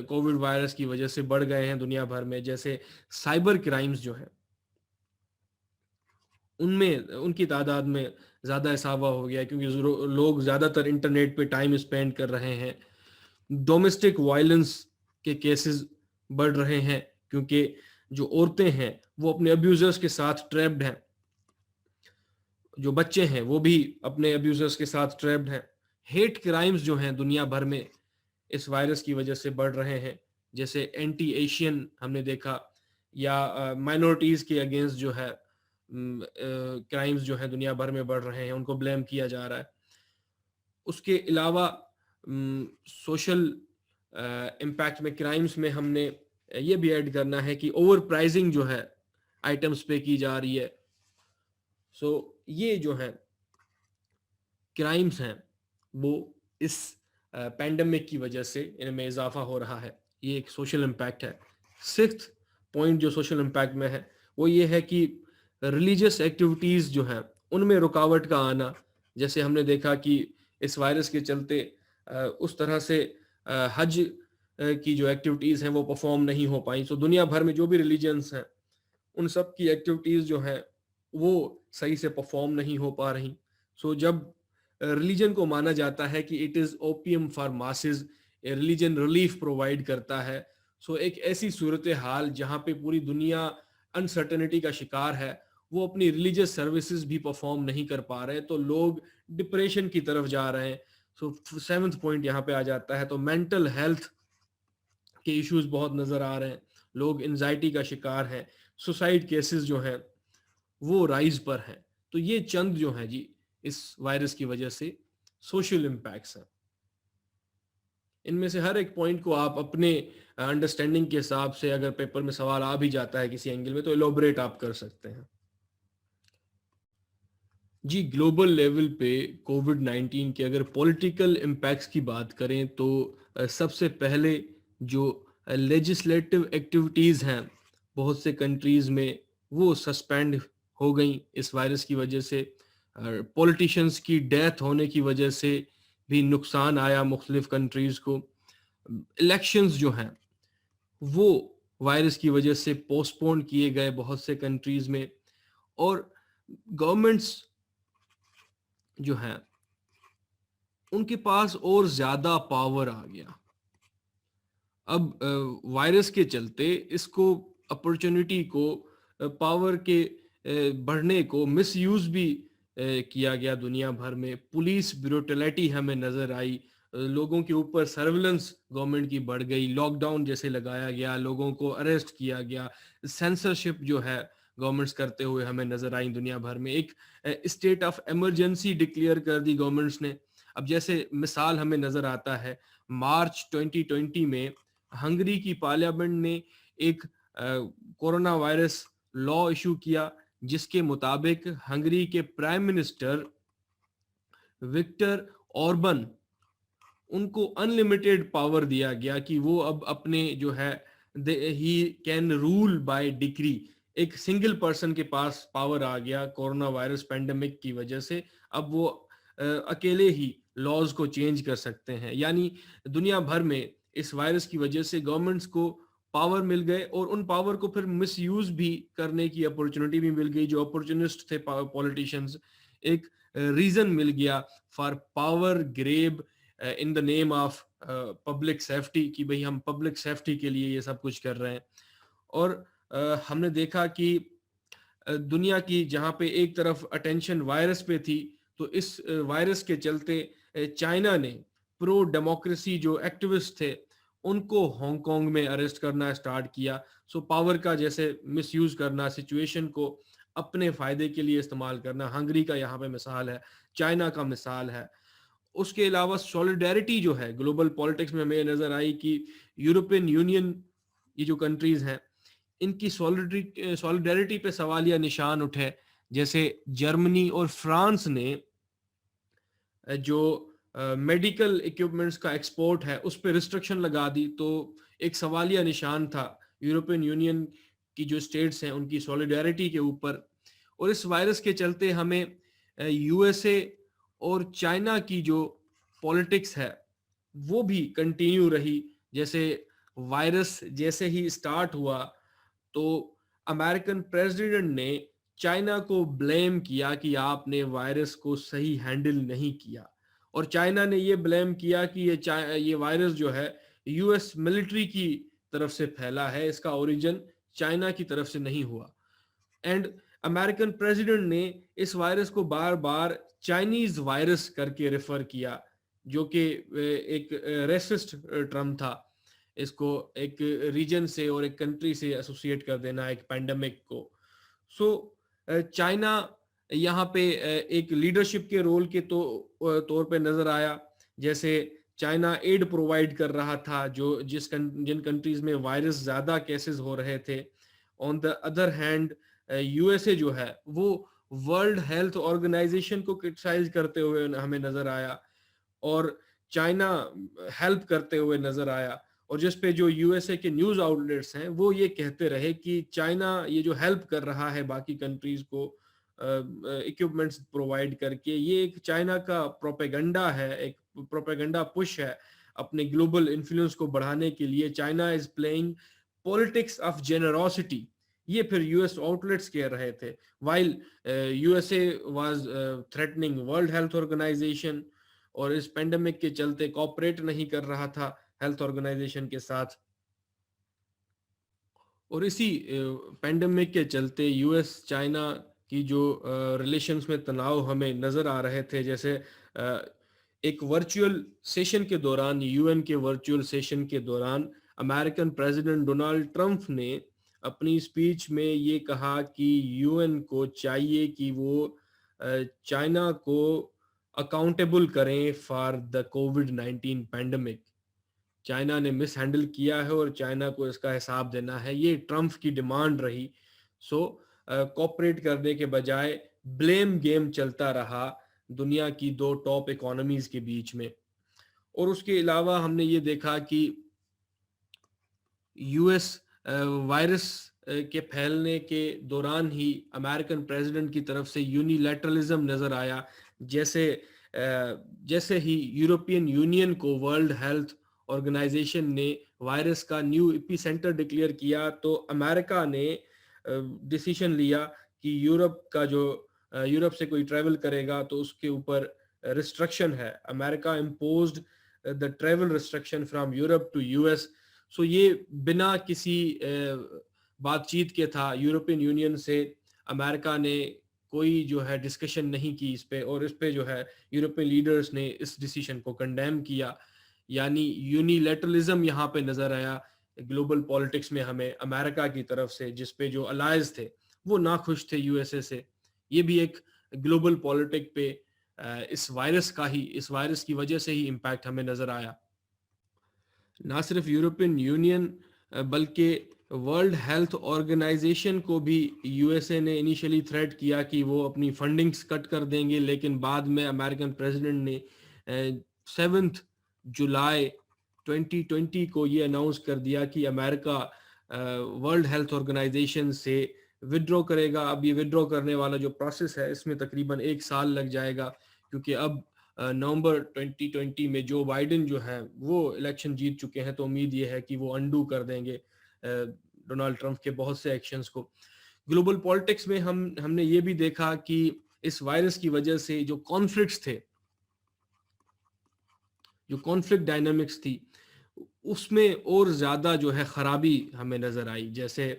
کووڈ وائرس کی وجہ سے بڑھ گئے ہیں دنیا بھر میں. جیسے سائبر کرائمز جو ہیں ان کی تعداد میں زیادہ اضافہ ہو گیا کیونکہ لوگ زیادہ تر انٹرنیٹ پہ ٹائم اسپینڈ کر رہے ہیں. ڈومیسٹک وائلنس کے کیسز بڑھ رہے ہیں کیونکہ جو عورتیں ہیں وہ اپنے ابیوزرز کے ساتھ ٹریپڈ ہیں، جو بچے ہیں وہ بھی اپنے ابیوزرز کے ساتھ ٹریپڈ ہیں. ہیٹ کرائمز جو ہیں دنیا بھر میں اس وائرس کی وجہ سے بڑھ رہے ہیں، جیسے اینٹی ایشین ہم نے دیکھا، یا مائنورٹیز کے اگینسٹ جو ہے کرائمز جو ہیں دنیا بھر میں بڑھ رہے ہیں، ان کو بلیم کیا جا رہا ہے. اس کے علاوہ سوشل امپیکٹ میں کرائمز میں ہم نے یہ بھی ایڈ کرنا ہے کہ اوور پرائزنگ جو ہے آئٹمس پہ کی جا رہی ہے. سو یہ جو ہے کرائمز ہیں وہ اس پینڈیمک کی وجہ سے ان میں اضافہ ہو رہا ہے. یہ ایک سوشل امپیکٹ ہے. 6th پوائنٹ جو سوشل امپیکٹ میں ہے وہ یہ ہے کہ ریلیجیس ایکٹیویٹیز جو ہیں ان میں رکاوٹ کا آنا. جیسے ہم نے دیکھا کہ اس وائرس کے چلتے اس طرح سے حج کی جو ایکٹیویٹیز ہیں وہ پرفارم نہیں ہو پائیں. سو دنیا بھر میں جو بھی ریلیجنس ہیں ان سب کی ایکٹیویٹیز جو ہیں وہ صحیح سے پرفارم نہیں ہو پا رہی. سو جب ریلیجن کو مانا جاتا ہے کہ it is opium for masses, religion relief provide کرتا ہے، سو ایک ایسی صورتحال جہاں پہ پوری دنیا انسرٹنٹی کا شکار ہے، وہ اپنی ریلیجس سروسز بھی پرفارم نہیں کر پا رہے تو لوگ ڈپریشن کی طرف جا رہے ہیں. سو 7th پوائنٹ یہاں پہ آ جاتا ہے. تو مینٹل ہیلتھ کے ایشوز بہت نظر آ رہے ہیں، لوگ انزائٹی کا شکار ہیں، سوسائڈ کیسز جو ہیں وہ رائز پر ہیں. تو یہ چند جو ہیں جی اس وائرس کی وجہ سے سوشل امپیکٹس ہیں. ان میں سے ہر ایک پوائنٹ کو آپ اپنے انڈرسٹینڈنگ کے حساب سے، اگر پیپر میں سوال آ بھی جاتا ہے کسی اینگل میں، تو ایلوبریٹ آپ کر سکتے ہیں. جی گلوبل لیول پہ کووڈ 19 کے اگر پولیٹیکل امپیکٹس کی بات کریں تو سب سے پہلے جو لیجسلیٹو ایکٹیویٹیز ہیں بہت سے کنٹریز میں وہ سسپینڈ ہو گئیں اس وائرس کی وجہ سے. پولیٹیشنز کی ڈیتھ ہونے کی وجہ سے بھی نقصان آیا مختلف کنٹریز کو. الیکشنز جو ہیں وہ وائرس کی وجہ سے پوسٹ پون کیے گئے بہت سے کنٹریز میں، اور گورنمنٹس جو ہیں ان کے پاس اور زیادہ پاور آ گیا. اب وائرس کے چلتے اس کو اپرچونٹی کو پاور کے بڑھنے کو مس یوز بھی کیا گیا دنیا بھر میں. پولیس بروٹیلٹی ہمیں نظر آئی، لوگوں کے اوپر سرویلنس گورنمنٹ کی بڑھ گئی، لاک ڈاؤن جیسے لگایا گیا، لوگوں کو اریسٹ کیا گیا، سینسرشپ جو ہے گورنمنٹس کرتے ہوئے ہمیں نظر آئی دنیا بھر میں. ایک اسٹیٹ آف ایمرجنسی ڈکلیئر کر دی گورنمنٹس نے. اب جیسے مثال ہمیں نظر آتا ہے مارچ 2020 میں ہنگری کی پارلیمنٹ نے ایک کورونا وائرس لا ایشو کیا جس کے مطابق ہنگری کے پرائم منسٹر وکٹر اوربن ان کو انلمیٹیڈ پاور دیا گیا کہ وہ اب اپنے جو ہے he can rule by decree. ایک سنگل پرسن کے پاس پاور آ گیا کورونا وائرس پینڈیمک کی وجہ سے. اب وہ اکیلے ہی لاز کو چینج کر سکتے ہیں. یعنی دنیا بھر میں اس وائرس کی وجہ سے گورنمنٹس کو پاور مل گئے اور ان پاور کو پھر مس یوز بھی کرنے کی اپورچونٹی بھی مل گئی. جو اپورچونسٹ تھے پولیٹیشینز, ایک ریزن مل گیا for power grab in the name of public safety, کہ بھئی ہم پبلک سیفٹی کے لیے یہ سب کچھ کر رہے ہیں. اور ہم نے دیکھا کہ دنیا کی جہاں پہ ایک طرف اٹینشن وائرس پہ تھی, تو اس وائرس کے چلتے چائنا نے پرو ڈیموکریسی جو ایکٹیوسٹ تھے ان کو ہانگ کانگ میں اریسٹ کرنا اسٹارٹ کیا. سو پاور کا جیسے مس یوز کرنا, سچویشن کو اپنے فائدے کے لیے استعمال کرنا, ہنگری کا یہاں پہ مثال ہے, چائنا کا مثال ہے. اس کے علاوہ سولیڈیرٹی جو ہے گلوبل پالیٹکس میں ہمیں نظر آئی کہ یورپین یونین, یہ جو کنٹریز ہیں, ان کی سولیڈیرٹی پہ سوالیہ نشان اٹھے. جیسے جرمنی اور فرانس نے جو میڈیکل اکوپمنٹس کا ایکسپورٹ ہے اس پہ ریسٹرکشن لگا دی, تو ایک سوالیہ نشان تھا یورپین یونین کی جو اسٹیٹس ہیں ان کی سولیڈیرٹی کے اوپر. اور اس وائرس کے چلتے ہمیں یو ایس اے اور چائنا کی جو پولیٹکس ہے وہ بھی کنٹینیو رہی. جیسے وائرس جیسے ہی اسٹارٹ ہوا تو امریکن پریزیڈنٹ نے چائنا کو بلیم کیا کہ آپ نے وائرس کو صحیح ہینڈل نہیں کیا, اور چائنا نے یہ بلیم کیا کہ یہ وائرس جو ہے یو ایس ملٹری کی طرف سے پھیلا ہے, اس کا اوریجن چائنا کی طرف سے نہیں ہوا. اینڈ امریکن پریزیڈنٹ نے اس وائرس کو بار بار چائنیز وائرس کر کے ریفر کیا, جو کہ ایک ریسسٹ ٹرم تھا. اس کو ایک ریجن سے اور ایک کنٹری سے ایسوسیٹ کر دینا ایک پینڈیمک کو. سو چائنا یہاں پہ ایک لیڈرشپ کے رول کے طور پہ نظر آیا. جیسے چائنا ایڈ پرووائڈ کر رہا تھا جن کنٹریز میں وائرس زیادہ کیسز ہو رہے تھے. On the other hand U S A جو ہے وہ ورلڈ ہیلتھ آرگنائزیشن کو کرٹیسائز کرتے ہوئے ہمیں نظر آیا, اور چائنا ہیلپ کرتے ہوئے نظر آیا. اور جس پہ جو یو ایس اے کے نیوز آؤٹ لیٹس ہیں وہ یہ کہتے رہے کہ چائنا یہ جو ہیلپ کر رہا ہے باقی کنٹریز کو اکوپمنٹس پرووائڈ کر کے, یہ ایک چائنا کا پروپیگنڈا ہے, ایک پروپیگنڈا پش ہے اپنے گلوبل انفلوئنس کو بڑھانے کے لیے. China is playing politics of generosity, یہ پھر یو ایس آؤٹ لیٹس کہہ رہے تھے, while U S A was threatening World Health Organization, اور اس پینڈیمک کے چلتے کوآپریٹ نہیں کر رہا تھا ہیلتھ آرگنائزیشن کے ساتھ. اور اسی پینڈیمک کے چلتے یو ایس چائنا کی جو ریلیشنز میں تناؤ ہمیں نظر آ رہے تھے. جیسے ایک ورچوئل سیشن کے دوران, یو این کے ورچوئل سیشن کے دوران امریکن پریزیڈنٹ ڈونلڈ ٹرمپ نے اپنی اسپیچ میں یہ کہا کہ یو این کو چاہیے کہ وہ چائنا کو اکاؤنٹیبل کریں for the COVID-19 pandemic. China نے مس ہینڈل کیا ہے اور چائنا کو اس کا حساب دینا ہے, یہ ٹرمپ کی ڈیمانڈ رہی. سو کوپریٹ کرنے کے بجائے بلیم گیم چلتا رہا دنیا کی دو ٹاپ اکانومیز کے بیچ میں. اور اس کے علاوہ ہم نے یہ دیکھا کہ یو ایس وائرس کے پھیلنے کے دوران ہی امریکن پریزیڈنٹ کی طرف سے یونیلیٹرلزم نظر آیا. جیسے ہی یورپین یونین کو ورلڈ ہیلتھ آرگنائزیشن نے وائرس کا نیو ایپی سینٹر ڈکلیئر کیا, تو امریکہ نے ڈیسیشن لیا کہ یورپ سے کوئی ٹریول کرے گا تو اس کے اوپر ریسٹرکشن ہے. America imposed the travel restriction from Europe to U S. So یہ بنا کسی بات چیت کے تھا, یورپین یونین سے امریکہ نے کوئی جو ہے ڈسکشن نہیں کی اس پہ, اور اس پہ جو ہے یورپین لیڈرز نے اس ڈیسیشن کو کنڈیم کیا. یعنی یونیلیٹرلزم یہاں پہ نظر آیا گلوبل پالیٹکس میں ہمیں امریکہ کی طرف سے, جس پہ جو الائز تھے وہ ناخوش تھے یو ایس اے سے. یہ بھی ایک گلوبل پالیٹک پہ اس وائرس کی وجہ سے ہی امپیکٹ ہمیں نظر آیا. نہ صرف یورپین یونین بلکہ ورلڈ ہیلتھ آرگنائزیشن کو بھی یو ایس اے نے انیشلی تھریٹ کیا کہ وہ اپنی فنڈنگز کٹ کر دیں گے, لیکن بعد میں امریکن پریزیڈنٹ نے 7 جولائی 2020 کو یہ اناؤنس کر دیا کہ امریکہ ورلڈ ہیلتھ آرگنائزیشن سے ودرو کرے گا. اب یہ ودرو کرنے والا جو پروسیس ہے اس میں تقریباً 1 سال لگ جائے گا, کیونکہ اب نومبر 2020 میں جو بائیڈن جو ہیں وہ الیکشن جیت چکے ہیں، تو امید یہ ہے کہ وہ انڈو کر دیں گے ڈونالڈ ٹرمپ کے بہت سے ایکشنز کو۔ گلوبل پالیٹکس میں ہم نے یہ بھی دیکھا کہ اس وائرس کی وجہ سے جو کانفلکٹس تھے، جو کانفلکٹ ڈائنامکس تھی، اس میں اور زیادہ جو ہے خرابی ہمیں نظر آئی، جیسے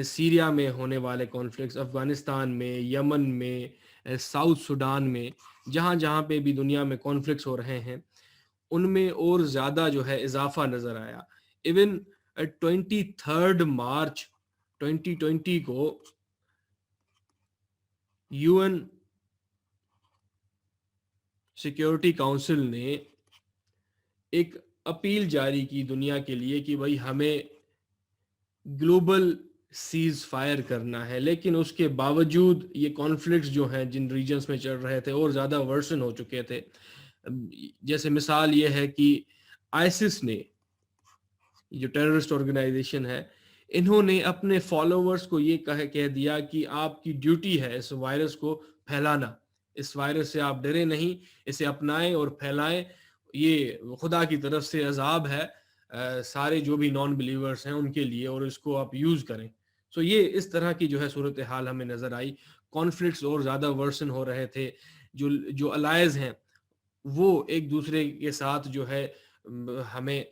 سیریا میں ہونے والے کانفلکٹس، افغانستان میں، یمن میں، ساؤتھ سوڈان میں، جہاں جہاں پہ بھی دنیا میں کانفلکٹس ہو رہے ہیں، ان میں اور زیادہ جو ہے اضافہ نظر آیا۔ ایون 23 مارچ 2020 کو یو این سیکیورٹی کاؤنسل نے ایک اپیل جاری کی دنیا کے لیے کہ بھائی ہمیں گلوبل سیز فائر کرنا ہے، لیکن اس کے باوجود یہ کانفلکٹس جو ہیں جن ریجنز میں چل رہے تھے اور زیادہ ورسن ہو چکے تھے۔ جیسے مثال یہ ہے کہ آئسس نے، جو ٹیررسٹ آرگنائزیشن ہے، انہوں نے اپنے فالوورز کو یہ کہہ دیا کہ آپ کی ڈیوٹی ہے اس وائرس کو پھیلانا، اس وائرس سے آپ ڈرے نہیں، اسے اپنائیں اور پھیلائیں، یہ خدا کی طرف سے عذاب ہے سارے جو بھی نان بلیورز ہیں ان کے لیے، اور اس کو آپ یوز کریں۔ سو یہ اس طرح کی جو ہے صورتحال ہمیں نظر آئی، کانفلکٹس اور زیادہ ورسن ہو رہے تھے، جو الائز ہیں وہ ایک دوسرے کے ساتھ جو ہے ہمیں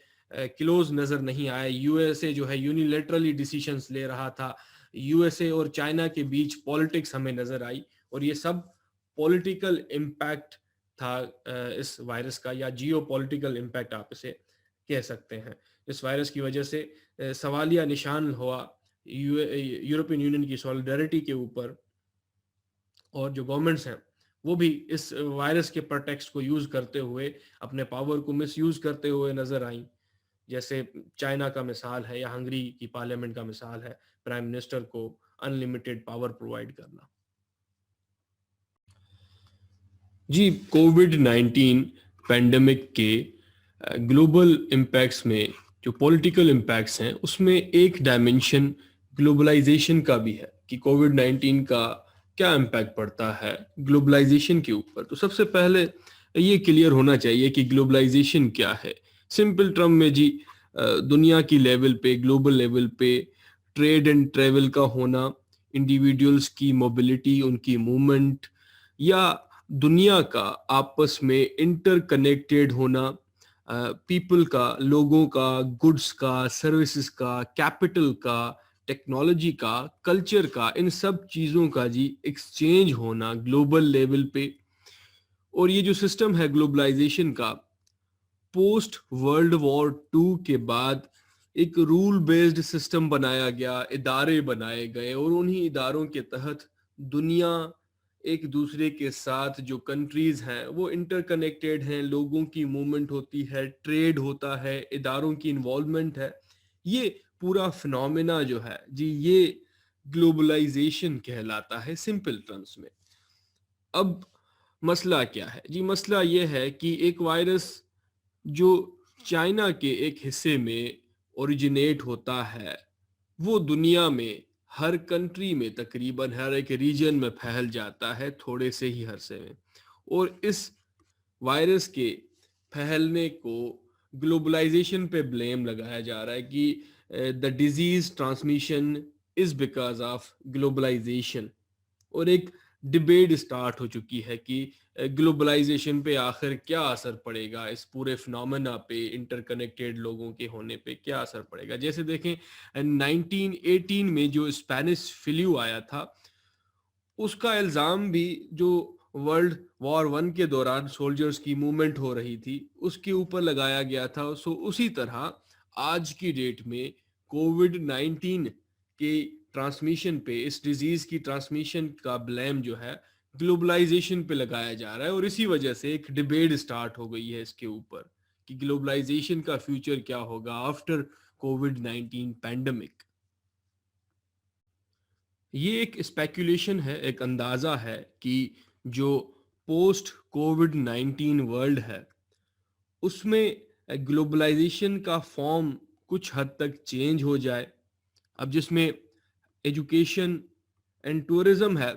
کلوز نظر نہیں آئے۔ یو ایس اے جو ہے یونیلیٹرلی ڈیسیشنز لے رہا تھا، یو ایس اے اور چائنا کے بیچ پالیٹکس ہمیں نظر آئی، اور یہ سب پولیٹیکل امپیکٹ تھا اس وائرس کا، یا جیو پولیٹیکل امپیکٹ آپ اسے کہہ سکتے ہیں۔ اس وائرس کی وجہ سے سوالیہ نشان ہوا یورپین یونین کی سولیڈیرٹی کے اوپر، اور جو گورنمنٹس ہیں وہ بھی اس وائرس کے پرٹیکسٹ کو یوز کرتے ہوئے اپنے پاور کو مس یوز کرتے ہوئے نظر آئیں، جیسے چائنا کا مثال ہے، یا ہنگری کی پارلیمنٹ کا مثال ہے، پرائم منسٹر کو ان لمیٹڈ پاور پرووائڈ کرنا۔ جی، کووڈ 19 پینڈیمک کے گلوبل امپیکٹس میں جو پولیٹیکل امپیکٹس ہیں، اس میں ایک ڈائمنشن گلوبلائزیشن کا بھی ہے کہ کووڈ 19 کا کیا امپیکٹ پڑتا ہے گلوبلائزیشن کے اوپر۔ تو سب سے پہلے یہ کلیئر ہونا چاہیے کہ گلوبلائزیشن کیا ہے۔ سمپل ٹرم میں جی دنیا کی لیول پہ، گلوبل لیول پہ ٹریڈ اینڈ ٹریول کا ہونا، انڈیویڈیولز کی موبلٹی، ان کی موومنٹ، یا دنیا کا آپس میں انٹر کنیکٹڈ ہونا، پیپل کا، لوگوں کا، گڈس کا، سروسز کا، کیپٹل کا، ٹیکنالوجی کا، کلچر کا، ان سب چیزوں کا جی ایکسچینج ہونا گلوبل لیول پہ۔ اور یہ جو سسٹم ہے گلوبلائزیشن کا، پوسٹ ورلڈ وار 2 کے بعد ایک رول بیسڈ سسٹم بنایا گیا، ادارے بنائے گئے، اور انہی اداروں کے تحت دنیا ایک دوسرے کے ساتھ، جو کنٹریز ہیں وہ انٹر کنیکٹڈ ہیں، لوگوں کی موومنٹ ہوتی ہے، ٹریڈ ہوتا ہے، اداروں کی انوالومنٹ ہے۔ یہ پورا فنومینا جو ہے جی، یہ گلوبلائزیشن کہلاتا ہے سمپل ٹرمز میں۔ اب مسئلہ کیا ہے جی؟ مسئلہ یہ ہے کہ ایک وائرس جو چائنا کے ایک حصے میں اوریجنیٹ ہوتا ہے، وہ دنیا میں ہر کنٹری میں تقریباً ہر ایک ریجن میں پھیل جاتا ہے تھوڑے سے ہی عرصے میں، اور اس وائرس کے پھیلنے کو گلوبلائزیشن پہ بلیم لگایا جا رہا ہے کہ the disease transmission is because of globalization, اور ایک ڈبیٹ سٹارٹ ہو چکی ہے کہ گلوبلائزیشن پہ آخر کیا اثر پڑے گا، اس پورے فنومینا پہ، انٹر کنیکٹڈ لوگوں کے ہونے پہ کیا اثر پڑے گا۔ جیسے دیکھیں 1918 میں جو اسپینش فلو آیا تھا، اس کا الزام بھی جو ورلڈ وار 1 کے دوران سولجرز کی موومنٹ ہو رہی تھی اس کے اوپر لگایا گیا تھا۔ سو اسی طرح آج کی ڈیٹ میں کووڈ 19 کے ٹرانسمیشن پہ، اس ڈیزیز کی ٹرانسمیشن کا بلیم جو ہے گلوبلائزیشن پہ لگایا جا رہا ہے، اور اسی وجہ سے ایک ڈیبیٹ سٹارٹ ہو گئی ہے اس کے اوپر کہ گلوبلائزیشن کا فیوچر کیا ہوگا آفٹر کووڈ 19 پینڈیمک۔ یہ ایک اسپیکولیشن ہے، ایک اندازہ ہے کہ جو پوسٹ کووڈ 19 ورلڈ ہے اس میں گلوبلائزیشن کا فارم کچھ حد تک چینج ہو جائے۔ اب جس میں ایجوکیشن اینڈ ٹورزم ہے،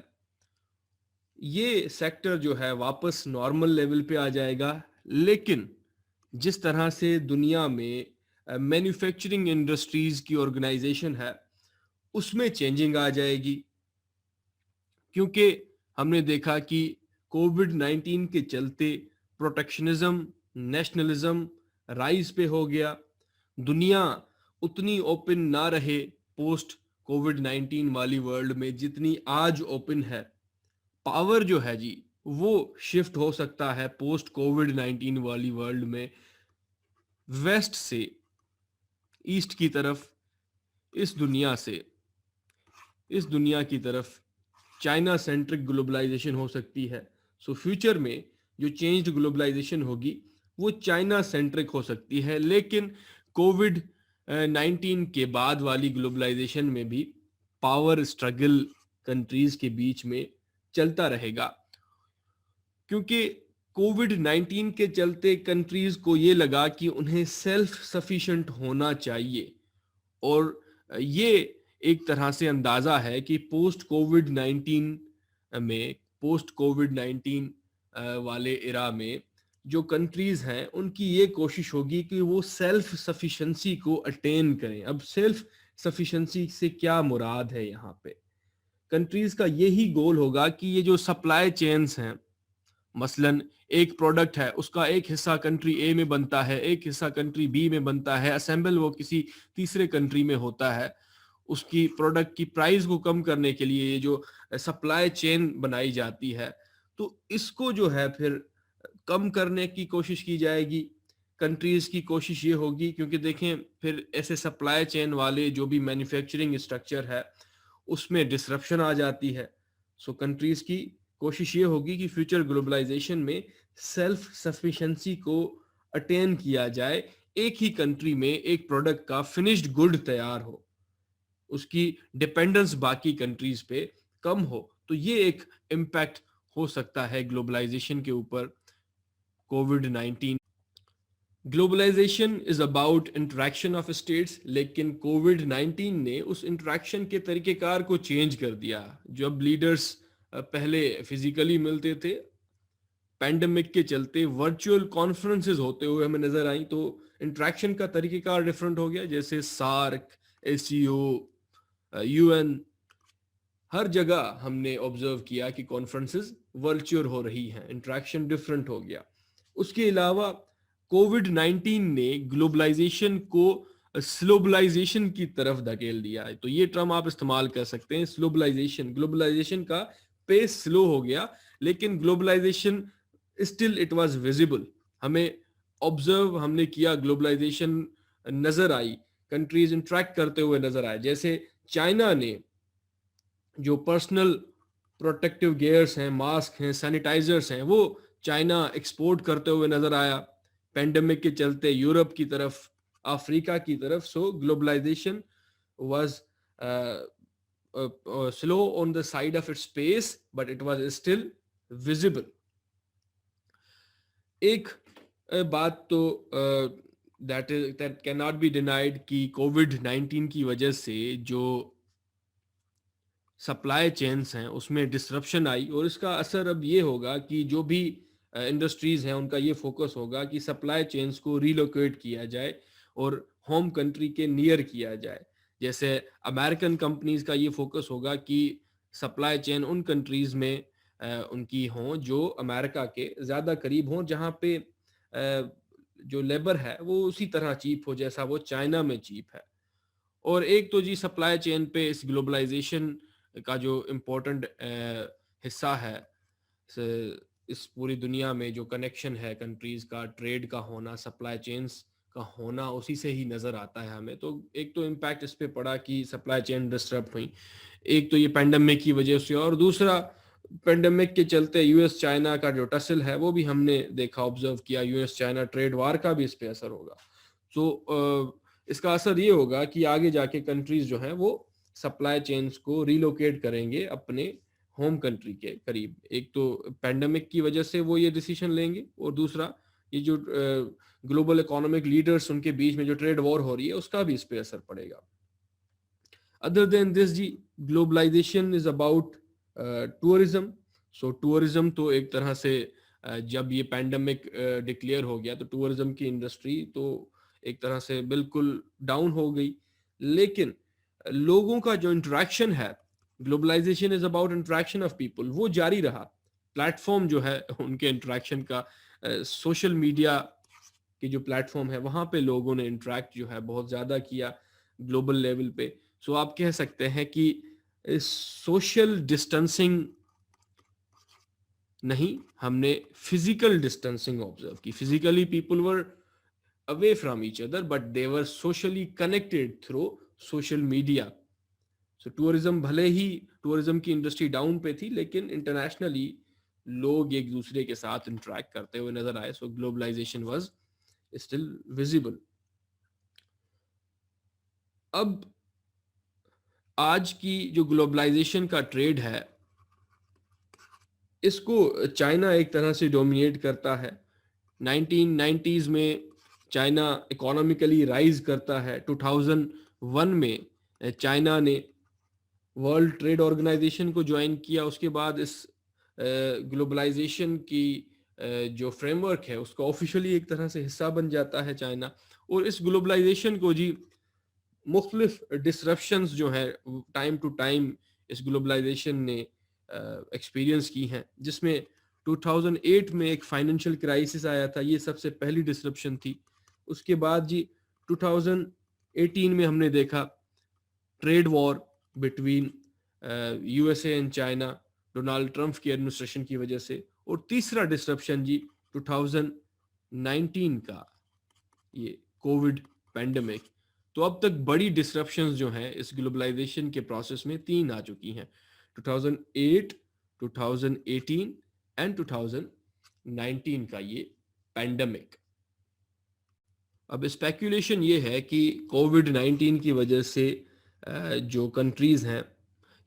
یہ سیکٹر جو ہے واپس نارمل لیول پہ آ جائے گا. لیکن جس طرح سے دنیا میں مینوفیکچرنگ انڈسٹریز کی آرگنائزیشن ہے اس میں چینجنگ آ جائے گی, کیونکہ ہم نے دیکھا کہ کووڈ-19 کے چلتے پروٹیکشنزم, نیشنلزم رائز پہ ہو گیا. دنیا اتنی اوپن نہ رہے پوسٹ کووڈ-19 والی ورلڈ میں جتنی آج اوپن ہے. پاور جو ہے جی وہ شفٹ ہو سکتا ہے پوسٹ کووڈ-19 والی ورلڈ میں ویسٹ سے ایسٹ کی طرف, اس دنیا کی طرف چائنا سینٹرک گلوبلائزیشن ہو سکتی ہے. سو فیوچر میں جو چینجڈ گلوبلائزیشن ہوگی وہ چائنا سینٹرک ہو سکتی ہے. لیکن کووڈ-19 کے بعد والی گلوبلائزیشن میں بھی پاور اسٹرگل کنٹریز کے بیچ میں چلتا رہے گا, کیونکہ کووڈ-19 کے چلتے کنٹریز کو یہ لگا کہ انہیں سیلف سفیشینٹ ہونا چاہیے. اور یہ ایک طرح سے اندازہ ہے کہ پوسٹ کووڈ-19 والے ایرا میں جو کنٹریز ہیں ان کی یہ کوشش ہوگی کہ وہ سیلف سفیشنسی کو اٹین کریں. اب سیلف سفیشنسی سے کیا مراد ہے؟ یہاں پہ کنٹریز کا یہی گول ہوگا کہ یہ جو سپلائی چینز ہیں, مثلاً ایک پروڈکٹ ہے اس کا ایک حصہ کنٹری اے میں بنتا ہے, ایک حصہ کنٹری بی میں بنتا ہے, اسمبل وہ کسی تیسرے کنٹری میں ہوتا ہے. اس کی پروڈکٹ کی پرائز کو کم کرنے کے لیے یہ جو سپلائی چین بنائی جاتی ہے تو اس کو جو ہے پھر کم کرنے کی کوشش کی جائے گی. کنٹریز کی کوشش یہ ہوگی, کیونکہ دیکھیں پھر ایسے سپلائی چین والے جو بھی مینوفیکچرنگ اسٹرکچر ہے اس میں ڈسرپشن آ جاتی ہے. سو کنٹریز کی کوشش یہ ہوگی کہ فیوچر گلوبلائزیشن میں سیلف سفیشنسی کو اٹین کیا جائے, ایک ہی کنٹری میں ایک پروڈکٹ کا فنشڈ گڈ تیار ہو, اس کی ڈیپینڈنس باقی کنٹریز پہ کم ہو. تو یہ ایک امپیکٹ ہو سکتا ہے گلوبلائزیشن کے اوپر کووڈ-19. Globalization is about interaction of states, لیکن کووڈ-19 نے اس انٹریکشن کے طریقہ کار کو چینج کر دیا. جب لیڈرز پہلے فزیکلی ملتے تھے, پینڈیمک کے چلتے ورچوئل کانفرنسز ہوتے ہوئے ہمیں نظر آئیں, تو انٹریکشن کا طریقہ کار ڈفرنٹ ہو گیا. جیسے سارک, ACO, UN, ہر جگہ ہم نے آبزرو کیا کہ کانفرنسز ورچوئل ہو رہی ہیں, انٹریکشن ڈفرنٹ ہو گیا. اس کے علاوہ کووڈ-19 نے گلوبلائزیشن کو سلوبلائزیشن کی طرف دھکیل دیا ہے. تو یہ ٹرم آپ استعمال کر سکتے ہیں, گلوبلائزیشن کا پیس سلو ہو گیا, لیکن globalization still it was visible. ہمیں آبزرو ہم نے کیا, گلوبلائزیشن نظر آئی, کنٹریز انٹریکٹ کرتے ہوئے نظر آئے. جیسے چائنا نے جو پرسنل پروٹیکٹیو گیئرس ہیں, ماسک ہیں, سینیٹائزرس ہیں, وہ چائنا ایکسپورٹ کرتے ہوئے نظر آیا پینڈیمک کے چلتے یورپ کی طرف, افریقہ کی طرف. So globalisation was slow on the side of its pace, but it was still visible. ایک بات تو that cannot be denied کہ کووڈ-19 کی وجہ سے جو سپلائی چینز ہیں اس میں ڈسرپشن آئی, اور اس کا اثر اب یہ ہوگا کہ جو بھی انڈسٹریز ہیں ان کا یہ فوکس ہوگا کہ سپلائی چینز کو ریلوکیٹ کیا جائے اور ہوم کنٹری کے نیئر کیا جائے. جیسے امریکن کمپنیز کا یہ فوکس ہوگا کہ سپلائی چین ان کنٹریز میں ان کی ہوں جو امریکہ کے زیادہ قریب ہوں, جہاں پہ جو لیبر ہے وہ اسی طرح چیپ ہو جیسا وہ چائنا میں چیپ ہے. اور ایک تو جی سپلائی چین پہ اس گلوبلائزیشن کا جو امپورٹنٹ حصہ ہے, اس پوری دنیا میں جو کنیکشن ہے کنٹریز کا, ٹریڈ کا ہونا, سپلائی چینز کا ہونا, اسی سے ہی نظر آتا ہے ہمیں. تو ایک تو امپیکٹ اس پہ پڑا کہ سپلائی چین ڈسٹرب ہوئی, ایک تو یہ پینڈیمک کی وجہ سے, اور دوسرا پینڈیمک کے چلتے یو ایس چائنا کا جو ٹسل ہے وہ بھی ہم نے دیکھا, آبزرو کیا, یو ایس چائنا ٹریڈ وار کا بھی اس پہ اثر ہوگا. تو اس کا اثر یہ ہوگا کہ آگے جا کے کنٹریز جو ہیں وہ سپلائی چینز کو ریلوکیٹ کریں گے اپنے ہوم کنٹری کے قریب. ایک تو پینڈیمک کی وجہ سے وہ یہ ڈیسیشن لیں گے, اور دوسرا یہ جو گلوبل اکانومک لیڈرز ان کے بیچ میں جو ٹریڈ وار ہو رہی ہے اس کا بھی اس پہ اثر پڑے گا. ادر دین دس جی globalisation is about tourism. So tourism تو ایک طرح سے جب یہ پینڈمک ڈکلیئر ہو گیا تو ٹورزم کی انڈسٹری تو ایک طرح سے بالکل ڈاؤن ہو گئی. لیکن لوگوں کا جو انٹریکشن ہے, globalization is about interaction of people, وہ جاری رہا. پلیٹ فارم جو ہے ان کے انٹریکشن کا, سوشل میڈیا کی جو پلیٹ فارم ہے وہاں پہ لوگوں نے انٹریکٹ جو ہے بہت زیادہ کیا گلوبل لیول پہ. سو آپ کہہ سکتے ہیں کہ سوشل ڈسٹنسنگ نہیں, ہم نے فزیکل ڈسٹنسنگ آبزرو کی. Physically people were away from each other but they were socially connected through social media. so tourism بھلے ہی ٹورزم کی انڈسٹری ڈاؤن پہ تھی لیکن انٹرنیشنلی لوگ ایک دوسرے کے ساتھ انٹریکٹ کرتے ہوئے نظر آئے. سو گلوبلائزیشن واز اسٹل ویزیبل. اب آج کی جو گلوبلائزیشن کا ٹریڈ ہے اس کو چائنا ایک طرح سے ڈومینیٹ کرتا ہے. 1990s میں چائنا اکانومیکلی رائز کرتا ہے. 2001 میں چائنا نے ورلڈ ٹریڈ آرگنائزیشن کو جوائن کیا. اس کے بعد اس گلوبلائزیشن کی جو فریم ورک ہے اس کا آفیشلی ایک طرح سے حصہ بن جاتا ہے چائنا. اور اس گلوبلائزیشن کو جی مختلف ڈسرپشنز جو ہیں ٹائم ٹو ٹائم اس گلوبلائزیشن نے ایکسپیرینس کی ہیں, جس میں 2008 میں ایک فائنینشیل کرائسس آیا تھا, یہ سب سے پہلی ڈسرپشن تھی. اس کے بعد جی 2018 میں ہم نے دیکھا trade war between U S A and China Donald Trump کی ایڈمنسٹریشن کی وجہ سے. اور تیسرا ڈسرپشن جی 2019 کا یہ کووڈ پینڈمک. تو اب تک بڑی ڈسرپشنز جو ہیں اس گلوبلائزیشن کے پروسیس میں 3 آ چکی ہیں, 2008, 2018 اینڈ 2019 کا یہ پینڈمک. اب اسپیکولیشن یہ ہے کہ کووڈ 19 کی وجہ سے جو کنٹریز ہیں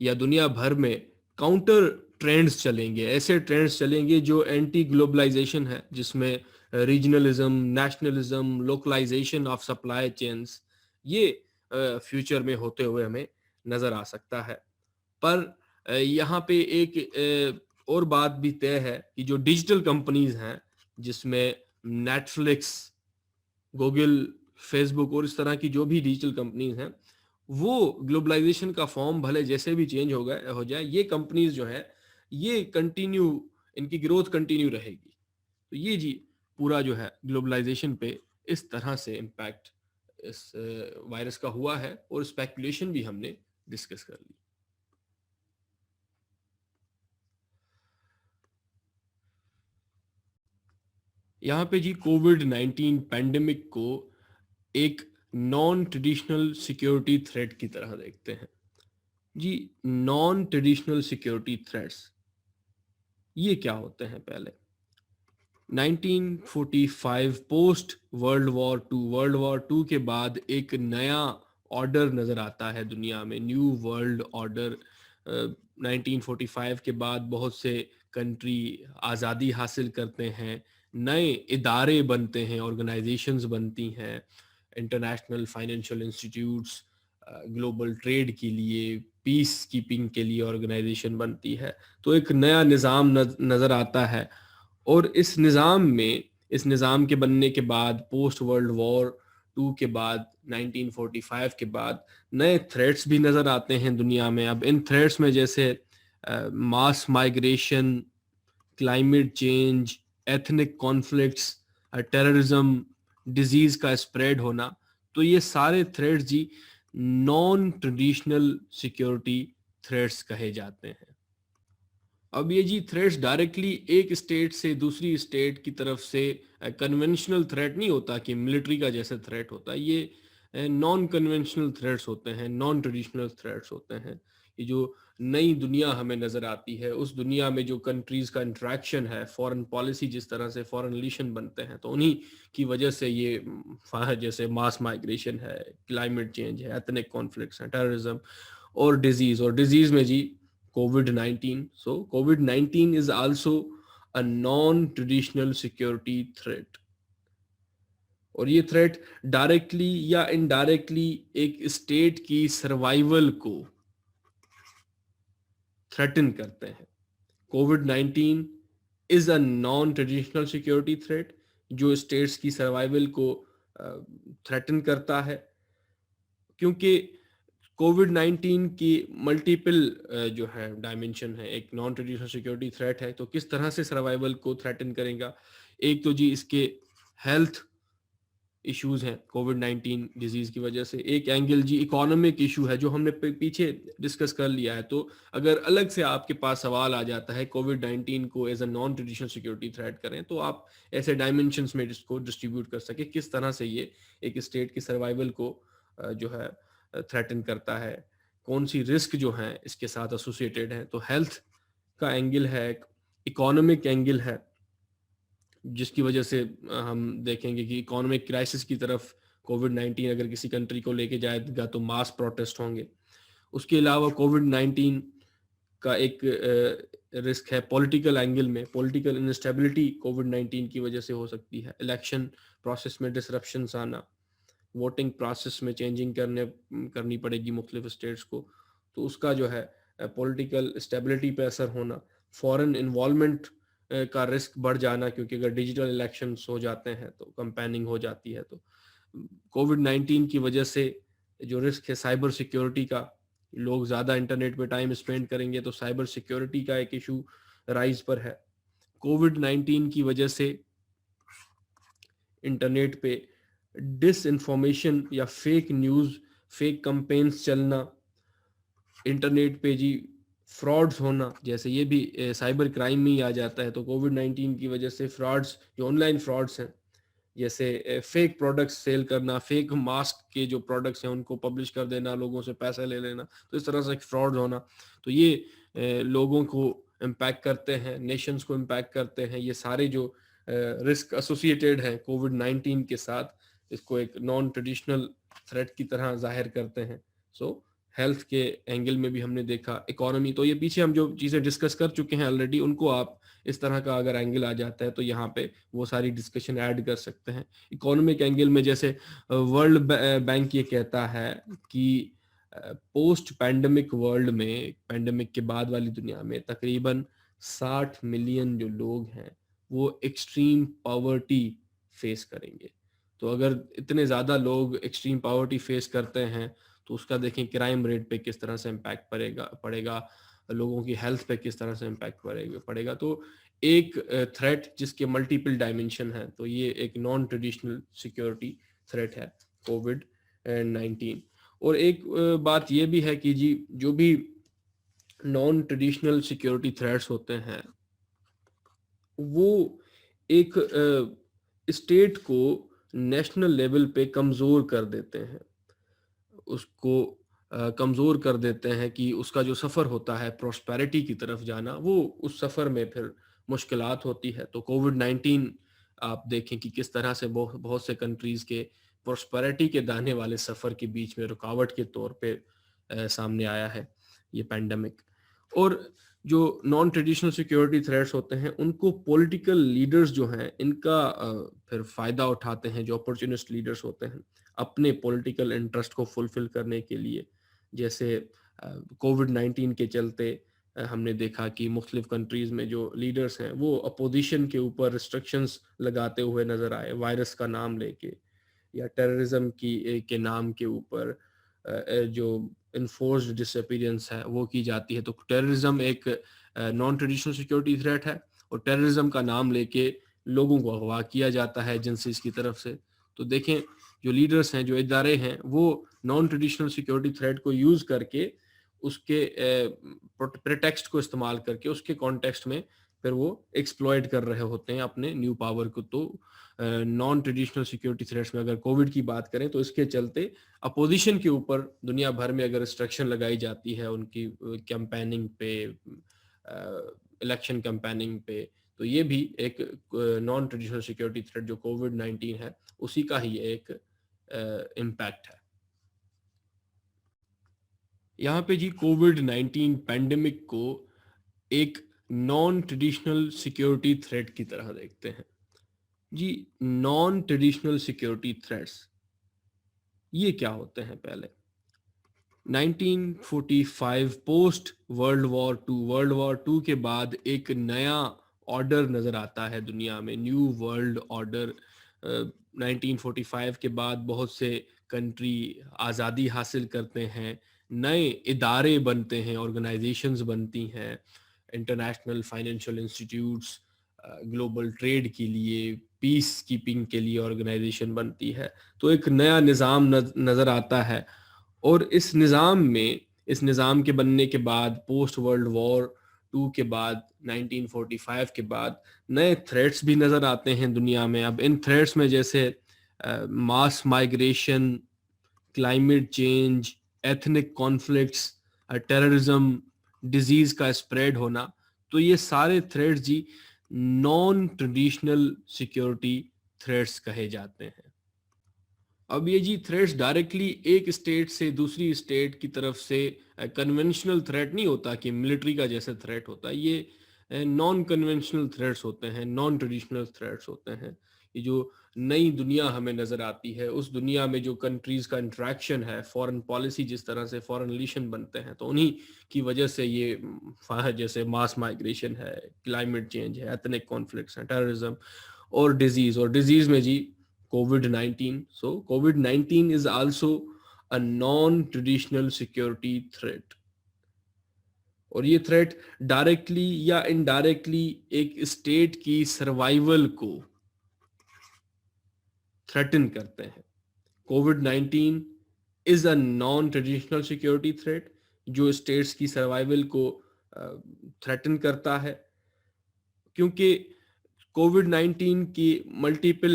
یا دنیا بھر میں کاؤنٹر ٹرینڈز چلیں گے, ایسے ٹرینڈز چلیں گے جو اینٹی گلوبلائزیشن ہے, جس میں regionalism, nationalism, localization of supply chains, یہ فیوچر میں ہوتے ہوئے ہمیں نظر آ سکتا ہے. پر یہاں پہ ایک اور بات بھی طے ہے کہ جو ڈیجیٹل کمپنیز ہیں جس میں نیٹ فلکس, گوگل, فیس بک اور اس طرح کی جو بھی ڈیجیٹل کمپنیز ہیں, وہ گلوبلائزیشن کا فارم بھلے جیسے بھی چینج ہو جائے, یہ کمپنیز جو ہیں یہ کنٹینیو, ان کی گروتھ کنٹینیو رہے گی. تو یہ جی پورا جو ہے گلوبلائزیشن پہ اس طرح سے امپیکٹ اس وائرس کا ہوا ہے, اور اسپیکولیشن بھی ہم نے ڈسکس کر لی. یہاں پہ جی کووڈ 19 پینڈیمک کو ایک نان ٹریڈیشنل سیکیورٹی تھریٹ کی طرح دیکھتے ہیں. جی نان ٹریڈیشنل سیکیورٹی تھریٹس یہ کیا ہوتے ہیں؟ پہلے 1945 پوسٹ ورلڈ وار ٹو کے بعد ایک نیا آرڈر نظر آتا ہے دنیا میں, نیو ورلڈ آرڈر. 1945 کے بعد بہت سے کنٹری آزادی حاصل کرتے ہیں, نئے ادارے بنتے ہیں, آرگنائزیشنز بنتی ہیں, international financial institutes, global trade کے لیے, پیس کیپنگ کے لیے آرگنائزیشن بنتی ہے. تو ایک نیا نظام نظر آتا ہے, اور اس نظام کے بننے کے بعد پوسٹ ورلڈ وار 2 کے بعد 1945 کے بعد نئے تھریٹس بھی نظر آتے ہیں دنیا میں. اب ان تھریٹس میں جیسے mass migration, climate change, ethnic conflicts, terrorism, disease کا اسپریڈ ہونا, تو یہ سارے تھریٹس جی نان ٹریڈیشنل سیکیورٹی تھریٹس کہے جاتے ہیں. اب یہ جی تھریٹس ڈائریکٹلی ایک اسٹیٹ سے دوسری اسٹیٹ کی طرف سے کنونشنل تھریٹ نہیں ہوتا کہ ملٹری کا جیسے تھریٹ ہوتا ہے, یہ نان کنونشنل تھریٹس ہوتے ہیں, نان ٹریڈیشنل تھریٹس ہوتے ہیں. یہ جو نئی دنیا ہمیں نظر آتی ہے, اس دنیا میں جو کنٹریز کا انٹریکشن ہے, فورن پالیسی جس طرح سے فورن ریلیشن بنتے ہیں, تو انہی کی وجہ سے یہ جیسے ماس مائگریشن ہے, کلائمیٹ چینج ہے, ایتھنک کانفلکٹس ہیں, ٹیررزم اور ڈیزیز میں جی COVID-19. So COVID-19 is also a non-traditional security threat. اور یہ تھریٹ ڈائریکٹلی یا انڈائریکٹلی ایک اسٹیٹ کی سروائیول کو تھریٹن کرتے ہیں. COVID-19 از اے نان ٹریڈیشنل سیکیورٹی تھریٹ جو اسٹیٹس کی سروائیول کو تھریٹن کرتا ہے، کیونکہ کووڈ 19 کی ملٹیپل جو ہے ڈائمینشن ہے. ایک نان ٹریڈیشنل سیکیورٹی تھریٹ ہے تو کس طرح سے سروائیول کو تھریٹن کرے گا. ایک تو جی اس کے ہیلتھ ایشوز ہیں کووڈ 19 ڈیزیز کی وجہ سے. ایک اینگل جی اکانومک ایشو ہے جو ہم نے پیچھے ڈسکس کر لیا ہے. تو اگر الگ سے آپ کے پاس سوال آ جاتا ہے کووڈ 19 کو as a non traditional security threat کریں تو آپ ایسے ڈائمینشنس میں اس کو ڈسٹریبیوٹ کر سکیں کس طرح سے یہ ایک اسٹیٹ کی سروائیول کو جو ہے تھریٹن کرتا ہے، کون سی رسک جو ہیں اس کے ساتھ ایسوسیٹیڈ ہیں. تو ہیلتھ کا اینگل ہے، ایک اکانومک اینگل ہے جس کی وجہ سے ہم دیکھیں گے کہ اکانومک کرائسس کی طرف کووڈ 19 اگر کسی کنٹری کو لے کے جائے گا تو ماس پروٹیسٹ ہوں گے. اس کے علاوہ کووڈ 19 کا ایک رسک ہے پولیٹیکل اینگل میں. پولیٹیکل انسٹیبلٹی کووڈ 19 کی وجہ سے ہو سکتی ہے. الیکشن پروسیس میں ڈسرپشنس آنا، ووٹنگ پروسیس میں چینجنگ کرنی پڑے گی مختلف اسٹیٹس کو، تو اس کا جو ہے پولیٹیکل اسٹیبلٹی پہ اثر ہونا. فورن انوالومنٹ کا رسک بڑھ جانا، کیونکہ اگر ڈیجیٹل الیکشنز ہو جاتے ہیں تو کمپیننگ ہو جاتی ہے. تو کووڈ 19 کی وجہ سے جو رسک ہے سائبر سیکیورٹی کا، لوگ زیادہ انٹرنیٹ پہ ٹائم اسپینڈ کریں گے تو سائبر سیکیورٹی کا ایک ایشو رائز پر ہے. کووڈ 19 کی وجہ سے انٹرنیٹ پہ ڈس انفارمیشن یا فیک نیوز، فیک کمپینز چلنا، انٹرنیٹ پہ جی فراڈز ہونا، جیسے یہ بھی سائبر کرائم میں ہی آ جاتا ہے. تو کووڈ 19 کی وجہ سے فراڈز، جو آن لائن فراڈز ہیں، جیسے فیک پروڈکٹس سیل کرنا، فیک ماسک کے جو پروڈکٹس ہیں ان کو پبلش کر دینا، لوگوں سے پیسے لے لینا، تو اس طرح سے فراڈ ہونا. تو یہ لوگوں کو امپیکٹ کرتے ہیں، نیشنز کو امپیکٹ کرتے ہیں. یہ سارے جو رسک ایسوسیٹیڈ ہیں کووڈ 19 کے ساتھ، اس کو ایک نان ٹریڈیشنل تھریٹ کی طرح ظاہر کرتے ہیں. سو ہیلتھ کے اینگل میں بھی ہم نے دیکھا. اکانومی تو یہ پیچھے ہم جو چیزیں ڈسکس کر چکے ہیں آلریڈی، ان کو آپ اس طرح کا اگر اینگل آ جاتا ہے تو یہاں پہ وہ ساری ڈسکشن ایڈ کر سکتے ہیں. اکانومک اینگل میں جیسے ورلڈ بینک یہ کہتا ہے کہ پوسٹ پینڈمک ورلڈ میں، پینڈمک کے بعد والی دنیا میں تقریباً 60 ملین جو لوگ ہیں وہ ایکسٹریم پاورٹی فیس کریں گے. تو اگر اتنے زیادہ لوگ ایکسٹریم پاورٹی فیس کرتے ہیں تو اس کا دیکھیں کرائم ریٹ پہ کس طرح سے امپیکٹ پڑے گا، لوگوں کی ہیلتھ پہ کس طرح سے امپیکٹ پڑے گا. تو ایک تھریٹ جس کے ملٹیپل ڈائمینشن ہیں، تو یہ ایک نان ٹریڈیشنل سیکیورٹی تھریٹ ہے کووڈ 19. اور ایک بات یہ بھی ہے کہ جی جو بھی نان ٹریڈیشنل سیکیورٹی تھریٹس ہوتے ہیں وہ ایک اسٹیٹ کو نیشنل لیول پہ کمزور کر دیتے ہیں، اس کو کمزور کر دیتے ہیں کہ اس کا جو سفر ہوتا ہے پراسپیرٹی کی طرف جانا، وہ اس سفر میں پھر مشکلات ہوتی ہے. تو کووڈ 19 آپ دیکھیں کہ کس طرح سے بہت سے کنٹریز کے پراسپیرٹی کے دانے والے سفر کے بیچ میں رکاوٹ کے طور پہ سامنے آیا ہے یہ پینڈیمک. اور جو نان ٹریڈیشنل سیکیورٹی تھریٹس ہوتے ہیں ان کو پولیٹیکل لیڈرز جو ہیں ان کا پھر فائدہ اٹھاتے ہیں. جو اپورچونسٹ لیڈرز ہوتے ہیں اپنے پولیٹیکل انٹرسٹ کو فلفل کرنے کے لیے، جیسے کووڈ 19 کے چلتے ہم نے دیکھا کہ مختلف کنٹریز میں جو لیڈرز ہیں وہ اپوزیشن کے اوپر ریسٹرکشنز لگاتے ہوئے نظر آئے، وائرس کا نام لے کے یا ٹیررزم کے نام کے اوپر جو انفورسڈ ڈس اپیرنس ہے وہ کی جاتی ہے. تو ٹیررزم ایک نان ٹریڈیشنل سیکیورٹی تھریٹ ہے، اور ٹیررزم کا نام لے کے لوگوں کو اغوا کیا جاتا ہے ایجنسیز کی طرف سے. تو دیکھیں جو لیڈرز ہیں، جو ادارے ہیں، وہ نان ٹریڈیشنل سیکیورٹی تھریٹ کو یوز کر کے اس کے پریٹیکسٹ کو استعمال کر کے اس کے کانٹیکسٹ میں پھر وہ ایکسپلوئٹ کر رہے ہوتے ہیں اپنے نیو پاور کو. تو نان ٹریڈیشنل سیکیورٹی تھریٹس میں اگر کووڈ کی بات کریں تو اس کے چلتے اپوزیشن کے اوپر دنیا بھر میں اگر ریسٹرکشن لگائی جاتی ہے ان کی کیمپیننگ پہ، الیکشن کیمپیننگ پہ، تو یہ بھی ایک نان ٹریڈیشنل سیکیورٹی تھریٹ جو کووڈ 19 ہے اسی کا ہی ایک امپیکٹ ہے. یہاں پہ جی کووڈ 19 پینڈیمک کو ایک نان ٹریڈیشنل سیکیورٹی تھریٹ کی طرح دیکھتے ہیں. جی نان ٹریڈیشنل سیکیورٹی تھریٹس یہ کیا ہوتے ہیں؟ پہلے 1945 پوسٹ ورلڈ وار ٹو کے بعد ایک نیا آرڈر نظر آتا ہے دنیا میں، نیو ورلڈ آرڈر۔ 1945 کے بعد بہت سے کنٹری آزادی حاصل کرتے ہیں، نئے ادارے بنتے ہیں، آرگنائزیشنز بنتی ہیں، international financial institutes, global trade کے لیے، پیس کیپنگ کے لیے آرگنائزیشن بنتی ہے۔ تو ایک نیا نظام نظر آتا ہے، اور اس نظام کے بننے کے بعد، پوسٹ ورلڈ وار ٹو کے بعد، 1945 کے بعد نئے تھریٹس بھی نظر آتے ہیں دنیا میں۔ اب ان تھریٹس میں جیسے mass migration, climate change, ethnic conflicts, terrorism, disease کا اسپریڈ ہونا، تو یہ سارے تھریٹس جی نان ٹریڈیشنل سیکیورٹی تھریٹس کہے جاتے ہیں۔ اب یہ جی تھریٹس ڈائریکٹلی ایک اسٹیٹ سے دوسری اسٹیٹ کی طرف سے کنونشنل تھریٹ نہیں ہوتا کہ ملٹری کا جیسے تھریٹ ہوتا ہے، یہ نان کنونشنل تھریٹس ہوتے ہیں، نان ٹریڈیشنل تھریٹس ہوتے ہیں۔ یہ جو نئی دنیا ہمیں نظر آتی ہے، اس دنیا میں جو کنٹریز کا انٹریکشن ہے، فورن پالیسی جس طرح سے فورن ریلیشن بنتے ہیں، تو انہی کی وجہ سے یہ جیسے ماس مائگریشن ہے، کلائمیٹ چینج ہے، ایتھنک کانفلکٹس ہیں، ٹیررزم اور ڈیزیز میں جی COVID-19. So COVID-19 is also a non-traditional security threat. اور یہ تھریٹ ڈائریکٹلی یا انڈائریکٹلی ایک اسٹیٹ کی سروائیول کو تھریٹن کرتے ہیں۔ COVID-19 از اے نان ٹریڈیشنل سیکورٹی تھریٹ جو اسٹیٹس کی سروائیول کو تھریٹن کرتا ہے، کیونکہ کووڈ-19 کی ملٹیپل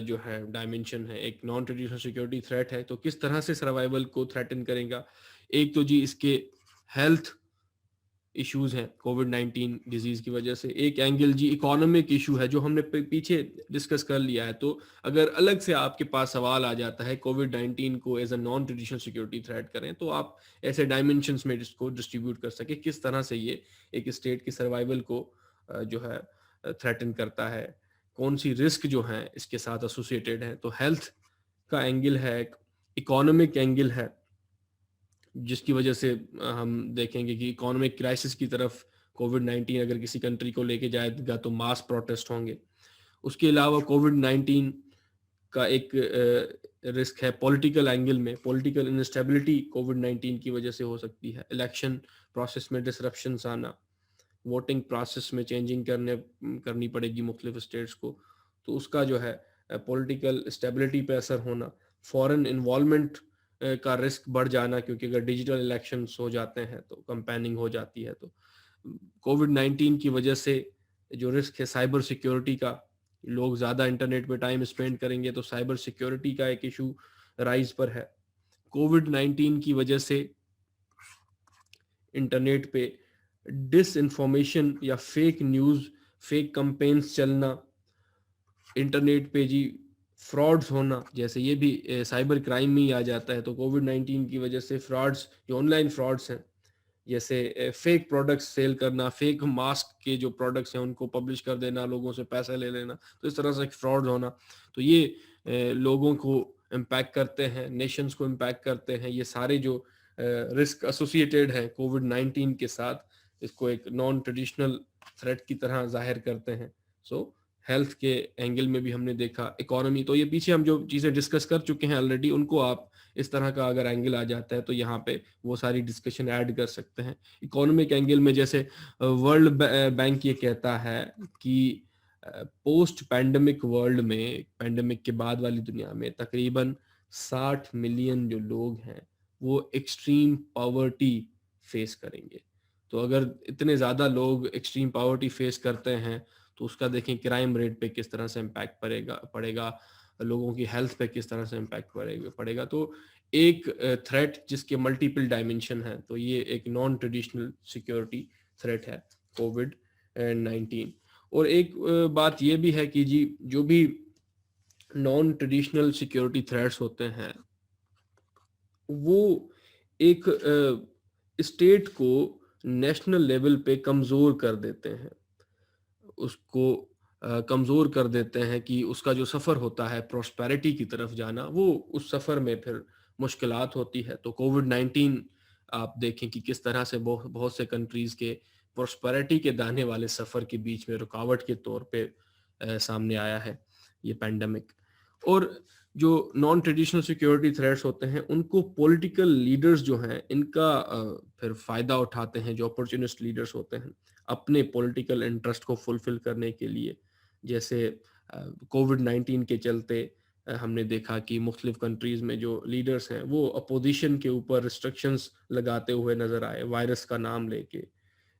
جو ہے ڈائمینشن ہے۔ ایک نان ٹریڈیشنل سیکورٹی تھریٹ ہے تو کس طرح سے سروائیول کو تھریٹن کرے گا؟ ایک تو جی اس کے ہیلتھ ایشوز ہیں کووڈ-19 ڈیزیز کی وجہ سے، ایک اینگل جی اکانومک ایشو ہے جو ہم نے پیچھے ڈسکس کر لیا ہے۔ تو اگر الگ سے آپ کے پاس سوال آ جاتا ہے کووڈ-19 کو as a non traditional security threat کریں، تو آپ ایسے ڈائمینشنز میں اس کو ڈسٹریبیوٹ کر سکیں، کس طرح سے یہ ایک اسٹیٹ کی سروائیول کو جو ہے تھریٹن کرتا ہے، کون سی رسک جو ہیں اس کے ساتھ ایسوسیٹڈ ہیں۔ تو ہیلتھ کا اینگل ہے، ایک اکانومک اینگل ہے جس کی وجہ سے ہم دیکھیں گے کہ اکانومک کرائسس کی طرف کووڈ-19 اگر کسی کنٹری کو لے کے جائے گا تو ماس پروٹیسٹ ہوں گے۔ اس کے علاوہ کووڈ-19 کا ایک رسک ہے پولیٹیکل اینگل میں، پولیٹیکل انسٹیبلٹی کووڈ-19 کی وجہ سے ہو سکتی ہے، الیکشن پروسیس میں ڈسرپشنس آنا، ووٹنگ پروسیس میں چینجنگ کرنی پڑے گی مختلف اسٹیٹس کو، تو اس کا جو ہے پولیٹیکل اسٹیبلٹی پہ اثر ہونا، فورن انوالومنٹ کا رسک بڑھ جانا، کیونکہ اگر ڈیجیٹل الیکشنز ہو جاتے ہیں تو کمپیننگ ہو جاتی ہے۔ تو کووڈ-19 کی وجہ سے جو رسک ہے سائبر سیکیورٹی کا، لوگ زیادہ انٹرنیٹ پہ ٹائم اسپینڈ کریں گے تو سائبر سیکیورٹی کا ایک ایشو رائز پر ہے۔ کووڈ-19 کی وجہ سے انٹرنیٹ پہ ڈس انفارمیشن یا فیک نیوز، فیک کمپینز چلنا، انٹرنیٹ پہ جی فراڈز ہونا، جیسے یہ بھی سائبر کرائم میں ہی آ جاتا ہے۔ تو کووڈ-19 کی وجہ سے فراڈز، جو آن لائن فراڈز ہیں، جیسے فیک پروڈکٹس سیل کرنا، فیک ماسک کے جو پروڈکٹس ہیں ان کو پبلش کر دینا، لوگوں سے پیسہ لے لینا، تو اس طرح سے فراڈ ہونا، تو یہ لوگوں کو امپیکٹ کرتے ہیں، نیشنز کو امپیکٹ کرتے ہیں۔ یہ سارے جو رسک ایسوسیٹیڈ ہیں کووڈ-19 کے ساتھ، اس کو ایک نان ٹریڈیشنل تھریٹ کی طرح ظاہر کرتے ہیں۔ سو ہیلتھ کے اینگل میں بھی ہم نے دیکھا، اکانومی، تو یہ پیچھے ہم جو چیزیں ڈسکس کر چکے ہیں آلریڈی، ان کو آپ اس طرح کا اگر اینگل آ جاتا ہے تو یہاں پہ وہ ساری ڈسکشن ایڈ کر سکتے ہیں۔ اکانومک اینگل میں جیسے ورلڈ بینک یہ کہتا ہے کہ پوسٹ پینڈمک ورلڈ میں، پینڈمک کے بعد والی دنیا میں تقریباً 60 ملین جو لوگ ہیں وہ ایکسٹریم پاورٹی فیس کریں گے۔ تو اگر اتنے زیادہ لوگ ایکسٹریم پاورٹی فیس کرتے ہیں تو اس کا دیکھیں کرائم ریٹ پہ کس طرح سے امپیکٹ پڑے گا، لوگوں کی ہیلتھ پہ کس طرح سے امپیکٹ پڑے گا۔ تو ایک تھریٹ جس کے ملٹیپل ڈائمینشن ہیں، تو یہ ایک نان ٹریڈیشنل سیکیورٹی تھریٹ ہے کووڈ-19۔ اور ایک بات یہ بھی ہے کہ جی جو بھی نان ٹریڈیشنل سیکیورٹی تھریٹس ہوتے ہیں وہ ایک اسٹیٹ کو نیشنل لیول پہ کمزور کر دیتے ہیں، اس کو کمزور کر دیتے ہیں کہ اس کا جو سفر ہوتا ہے پراسپیرٹی کی طرف جانا، وہ اس سفر میں پھر مشکلات ہوتی ہے. تو کووڈ 19 آپ دیکھیں کہ کس طرح سے بہت سے کنٹریز کے پراسپیرٹی کے دانے والے سفر کے بیچ میں رکاوٹ کے طور پہ سامنے آیا ہے یہ پینڈیمک. اور جو نان ٹریڈیشنل سیکیورٹی تھریٹس ہوتے ہیں ان کو پولیٹیکل لیڈرز جو ہیں ان کا پھر فائدہ اٹھاتے ہیں. جو اپورچونسٹ لیڈرز ہوتے ہیں اپنے پولیٹیکل انٹرسٹ کو فلفل کرنے کے لیے, جیسے کووڈ 19 کے چلتے ہم نے دیکھا کہ مختلف کنٹریز میں جو لیڈرز ہیں وہ اپوزیشن کے اوپر ریسٹرکشنز لگاتے ہوئے نظر آئے, وائرس کا نام لے کے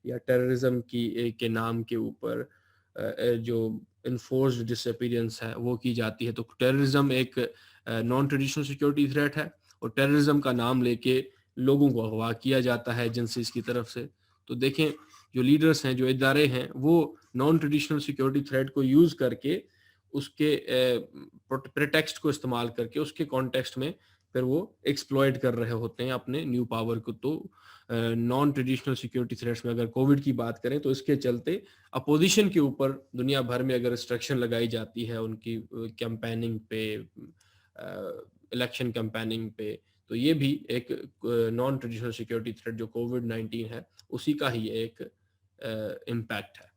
یا ٹیررزم کے نام کے اوپر جو انفورسڈ ڈس اپیرنس ہے وہ کی جاتی ہے. تو ٹیررزم ایک نان ٹریڈیشنل سیکیورٹی تھریٹ ہے اور ٹیررزم کا نام لے کے لوگوں کو اغوا کیا جاتا ہے ایجنسیز کی طرف سے. تو دیکھیں جو لیڈرز ہیں, جو ادارے ہیں, وہ نان ٹریڈیشنل سیکیورٹی تھریٹ کو یوز کر کے اس کے پریٹیکسٹ کو استعمال کر کے اس کے کانٹیکسٹ میں پھر وہ ایکسپلوئٹ کر رہے ہوتے ہیں اپنے نیو پاور کو. تو نان ٹریڈیشنل سیکیورٹی تھریٹس میں اگر کووڈ کی بات کریں تو اس کے چلتے اپوزیشن کے اوپر دنیا بھر میں اگر ریسٹرکشن لگائی جاتی ہے ان کی کیمپیننگ پہ, الیکشن کیمپیننگ پہ, تو یہ بھی ایک نان ٹریڈیشنل سیکیورٹی تھریٹ جو کووڈ 19 ہے اسی کا ہی ایک امپیکٹ ہے.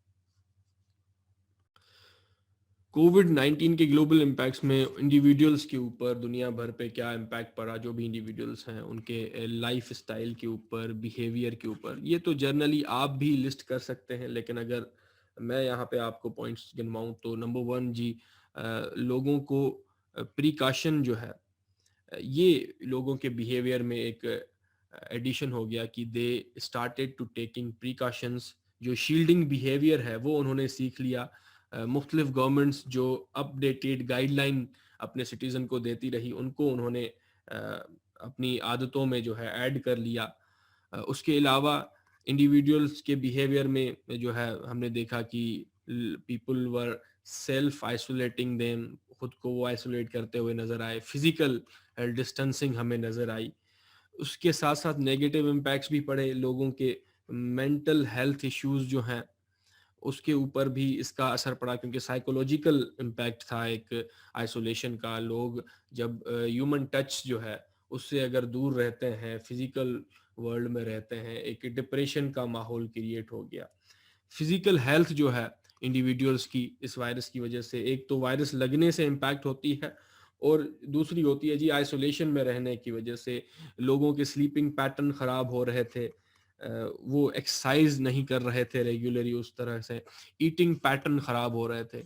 کووڈ 19 کے گلوبل امپیکٹس میں انڈیویجولز کے اوپر دنیا بھر پہ کیا امپیکٹ پڑا, جو بھی انڈیویجولز ہیں ان کے لائف اسٹائل کے اوپر, بیہیویئر کے اوپر, یہ تو جرنلی آپ بھی لسٹ کر سکتے ہیں, لیکن اگر میں یہاں پہ آپ کو پوائنٹس گنواؤں تو نمبر 1 جی لوگوں کو پریکاشن جو ہے یہ لوگوں کے بیہیویئر میں ایک ایڈیشن ہو گیا کہ they started to taking precautions. جو شیلڈنگ بیہیویئر ہے وہ انہوں نے سیکھ لیا. مختلف گورنمنٹس جو اپ ڈیٹیڈ گائیڈ لائن اپنے سٹیزن کو دیتی رہی ان کو انہوں نے اپنی عادتوں میں جو ہے ایڈ کر لیا. اس کے علاوہ انڈیویجولز کے بیہیویئر میں جو ہے ہم نے دیکھا کہ people were self isolating them, خود کو وہ آئسولیٹ کرتے ہوئے نظر آئے. فزیکل ڈسٹینسنگ ہمیں نظر آئی. اس کے ساتھ ساتھ نیگیٹو امپیکٹس بھی پڑے, لوگوں کے مینٹل ہیلتھ ایشوز جو ہیں اس کے اوپر بھی اس کا اثر پڑا, کیونکہ سائیکولوجیکل امپیکٹ تھا ایک آئسولیشن کا. لوگ جب ہیومن ٹچ جو ہے اس سے اگر دور رہتے ہیں, فزیکل ورلڈ میں رہتے ہیں, ایک ڈپریشن کا ماحول کریٹ ہو گیا. فزیکل ہیلتھ جو ہے انڈیویجولز کی اس وائرس کی وجہ سے, ایک تو وائرس لگنے سے امپیکٹ ہوتی ہے اور دوسری ہوتی ہے جی آئسولیشن میں رہنے کی وجہ سے لوگوں کے سلیپنگ پیٹرن خراب ہو رہے تھے, وہ ایکسرسائز نہیں کر رہے تھے ریگولرلی, اس طرح سے ایٹنگ پیٹرن خراب ہو رہے تھے.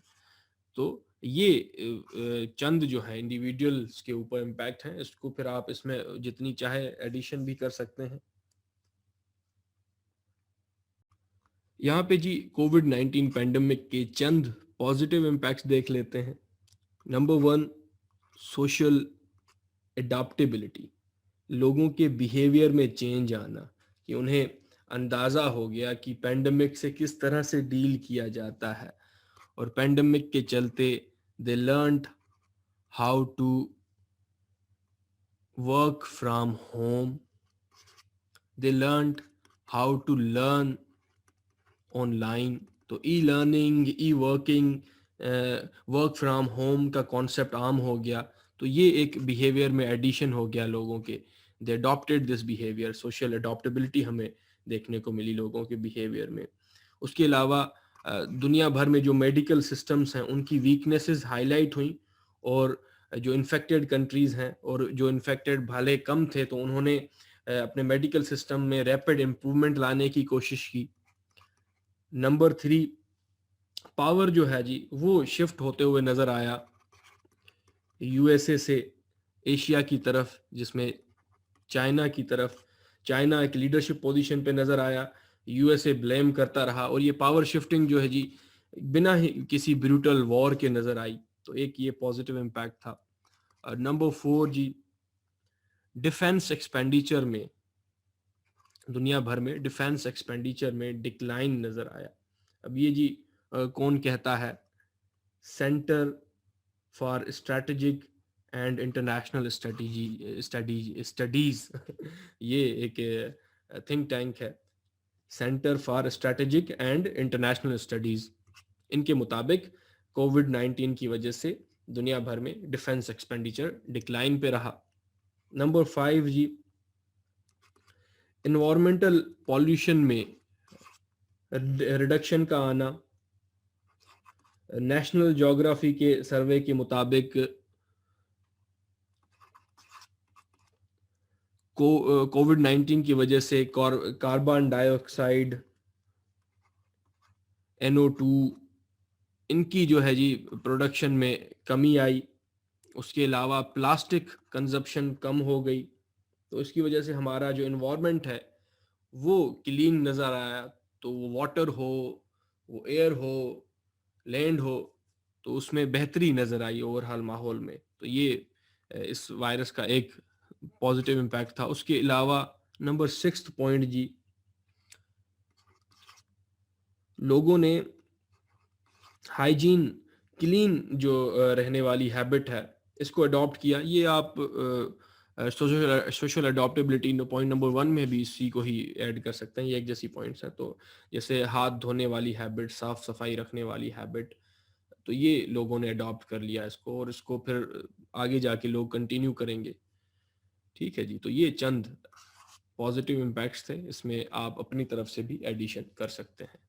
تو یہ چند جو ہے انڈیویجولز کے اوپر امپیکٹ ہیں. اس کو پھر آپ اس میں جتنی چاہے ایڈیشن بھی کر سکتے ہیں. یہاں پہ جی کووڈ 19 پینڈیمک کے چند پازیٹیو امپیکٹس دیکھ لیتے ہیں. نمبر 1 سوشل اڈاپٹیبلٹی, لوگوں کے بیہیویئر میں چینج آنا, کہ انہیں اندازہ ہو گیا کہ پینڈیمک سے کس طرح سے ڈیل کیا جاتا ہے, اور پینڈیمک کے چلتے they learned how to work from home, they learned how to learn online. تو e learning, e working, work from home کا کانسیپٹ عام ہو گیا. تو یہ ایک بیہیویئر میں ایڈیشن ہو گیا لوگوں کے, they adapted this behaviour. Social adaptability ہمیں دیکھنے کو ملی لوگوں کے بیہیویئر میں. اس کے علاوہ دنیا بھر میں جو میڈیکل سسٹمز ہیں ان کی ویکنیسز ہائی لائٹ ہوئیں, اور جو انفیکٹڈ کنٹریز ہیں اور جو انفیکٹڈ بھالے کم تھے تو انہوں نے اپنے میڈیکل سسٹم میں ریپڈ امپرومنٹ لانے کی کوشش کی. نمبر 3 پاور جو ہے جی وہ شفٹ ہوتے ہوئے نظر آیا یو ایس اے سے ایشیا کی طرف, جس میں چائنا کی طرف. چائنا ایک لیڈرشپ پوزیشن پہ نظر آیا, یو ایس اے بلیم کرتا رہا, اور یہ پاور شفٹنگ جو ہے جی بنا ہی کسی بروٹل وار کے نظر آئی. تو ایک یہ پازیٹیو امپیکٹ تھا. اور نمبر 4 جی ڈیفنس ایکسپینڈیچر میں, دنیا بھر میں ڈیفنس ایکسپینڈیچر میں ڈکلائن نظر آیا. اب یہ جی کون کہتا ہے, Center for Strategic and International Studies یہ ایک تھنک ٹینک ہے, Center for Strategic and International Studies. ان کے مطابق کووڈ 19 کی وجہ سے دنیا بھر میں ڈیفنس ایکسپینڈیچر ڈکلائن پہ رہا. نمبر 5 جی، انوائرمنٹل پالیوشن میں ریڈکشن کا آنا. نیشنل جیوگرافی کے سروے کے مطابق کووڈ 19 کی وجہ سے کاربن ڈائی آکسائڈ، NO2، ان کی جو ہے جی پروڈکشن میں کمی آئی. اس کے علاوہ پلاسٹک کنزپشن کم ہو گئی. تو اس کی وجہ سے ہمارا جو انوائرمنٹ ہے وہ کلین نظر آیا. تو وہ واٹر ہو، وہ ایئر ہو، لینڈ ہو، تو اس میں بہتری نظر آئی اوور ہال ماحول میں. تو یہ اس وائرس کا ایک پازیٹیو امپیکٹ تھا. اس کے علاوہ نمبر 6 پوائنٹ جی، لوگوں نے ہائیجین، کلین جو رہنے والی ہیبٹ ہے اس کو اڈاپٹ کیا. یہ آپ سوشل اڈاپٹیبلٹی پوائنٹ نمبر 1 میں بھی اسی کو ہی ایڈ کر سکتے ہیں. یہ ایک جیسی پوائنٹس ہیں. تو جیسے ہاتھ دھونے والی ہیبٹ، صاف صفائی رکھنے والی ہیبٹ، تو یہ لوگوں نے اڈاپٹ کر لیا اس کو، اور اس کو پھر آگے جا کے لوگ کنٹینیو کریں گے. ٹھیک ہے جی. تو یہ چند پازیٹیو امپیکٹس تھے، اس میں آپ اپنی طرف سے بھی ایڈیشن کر سکتے ہیں.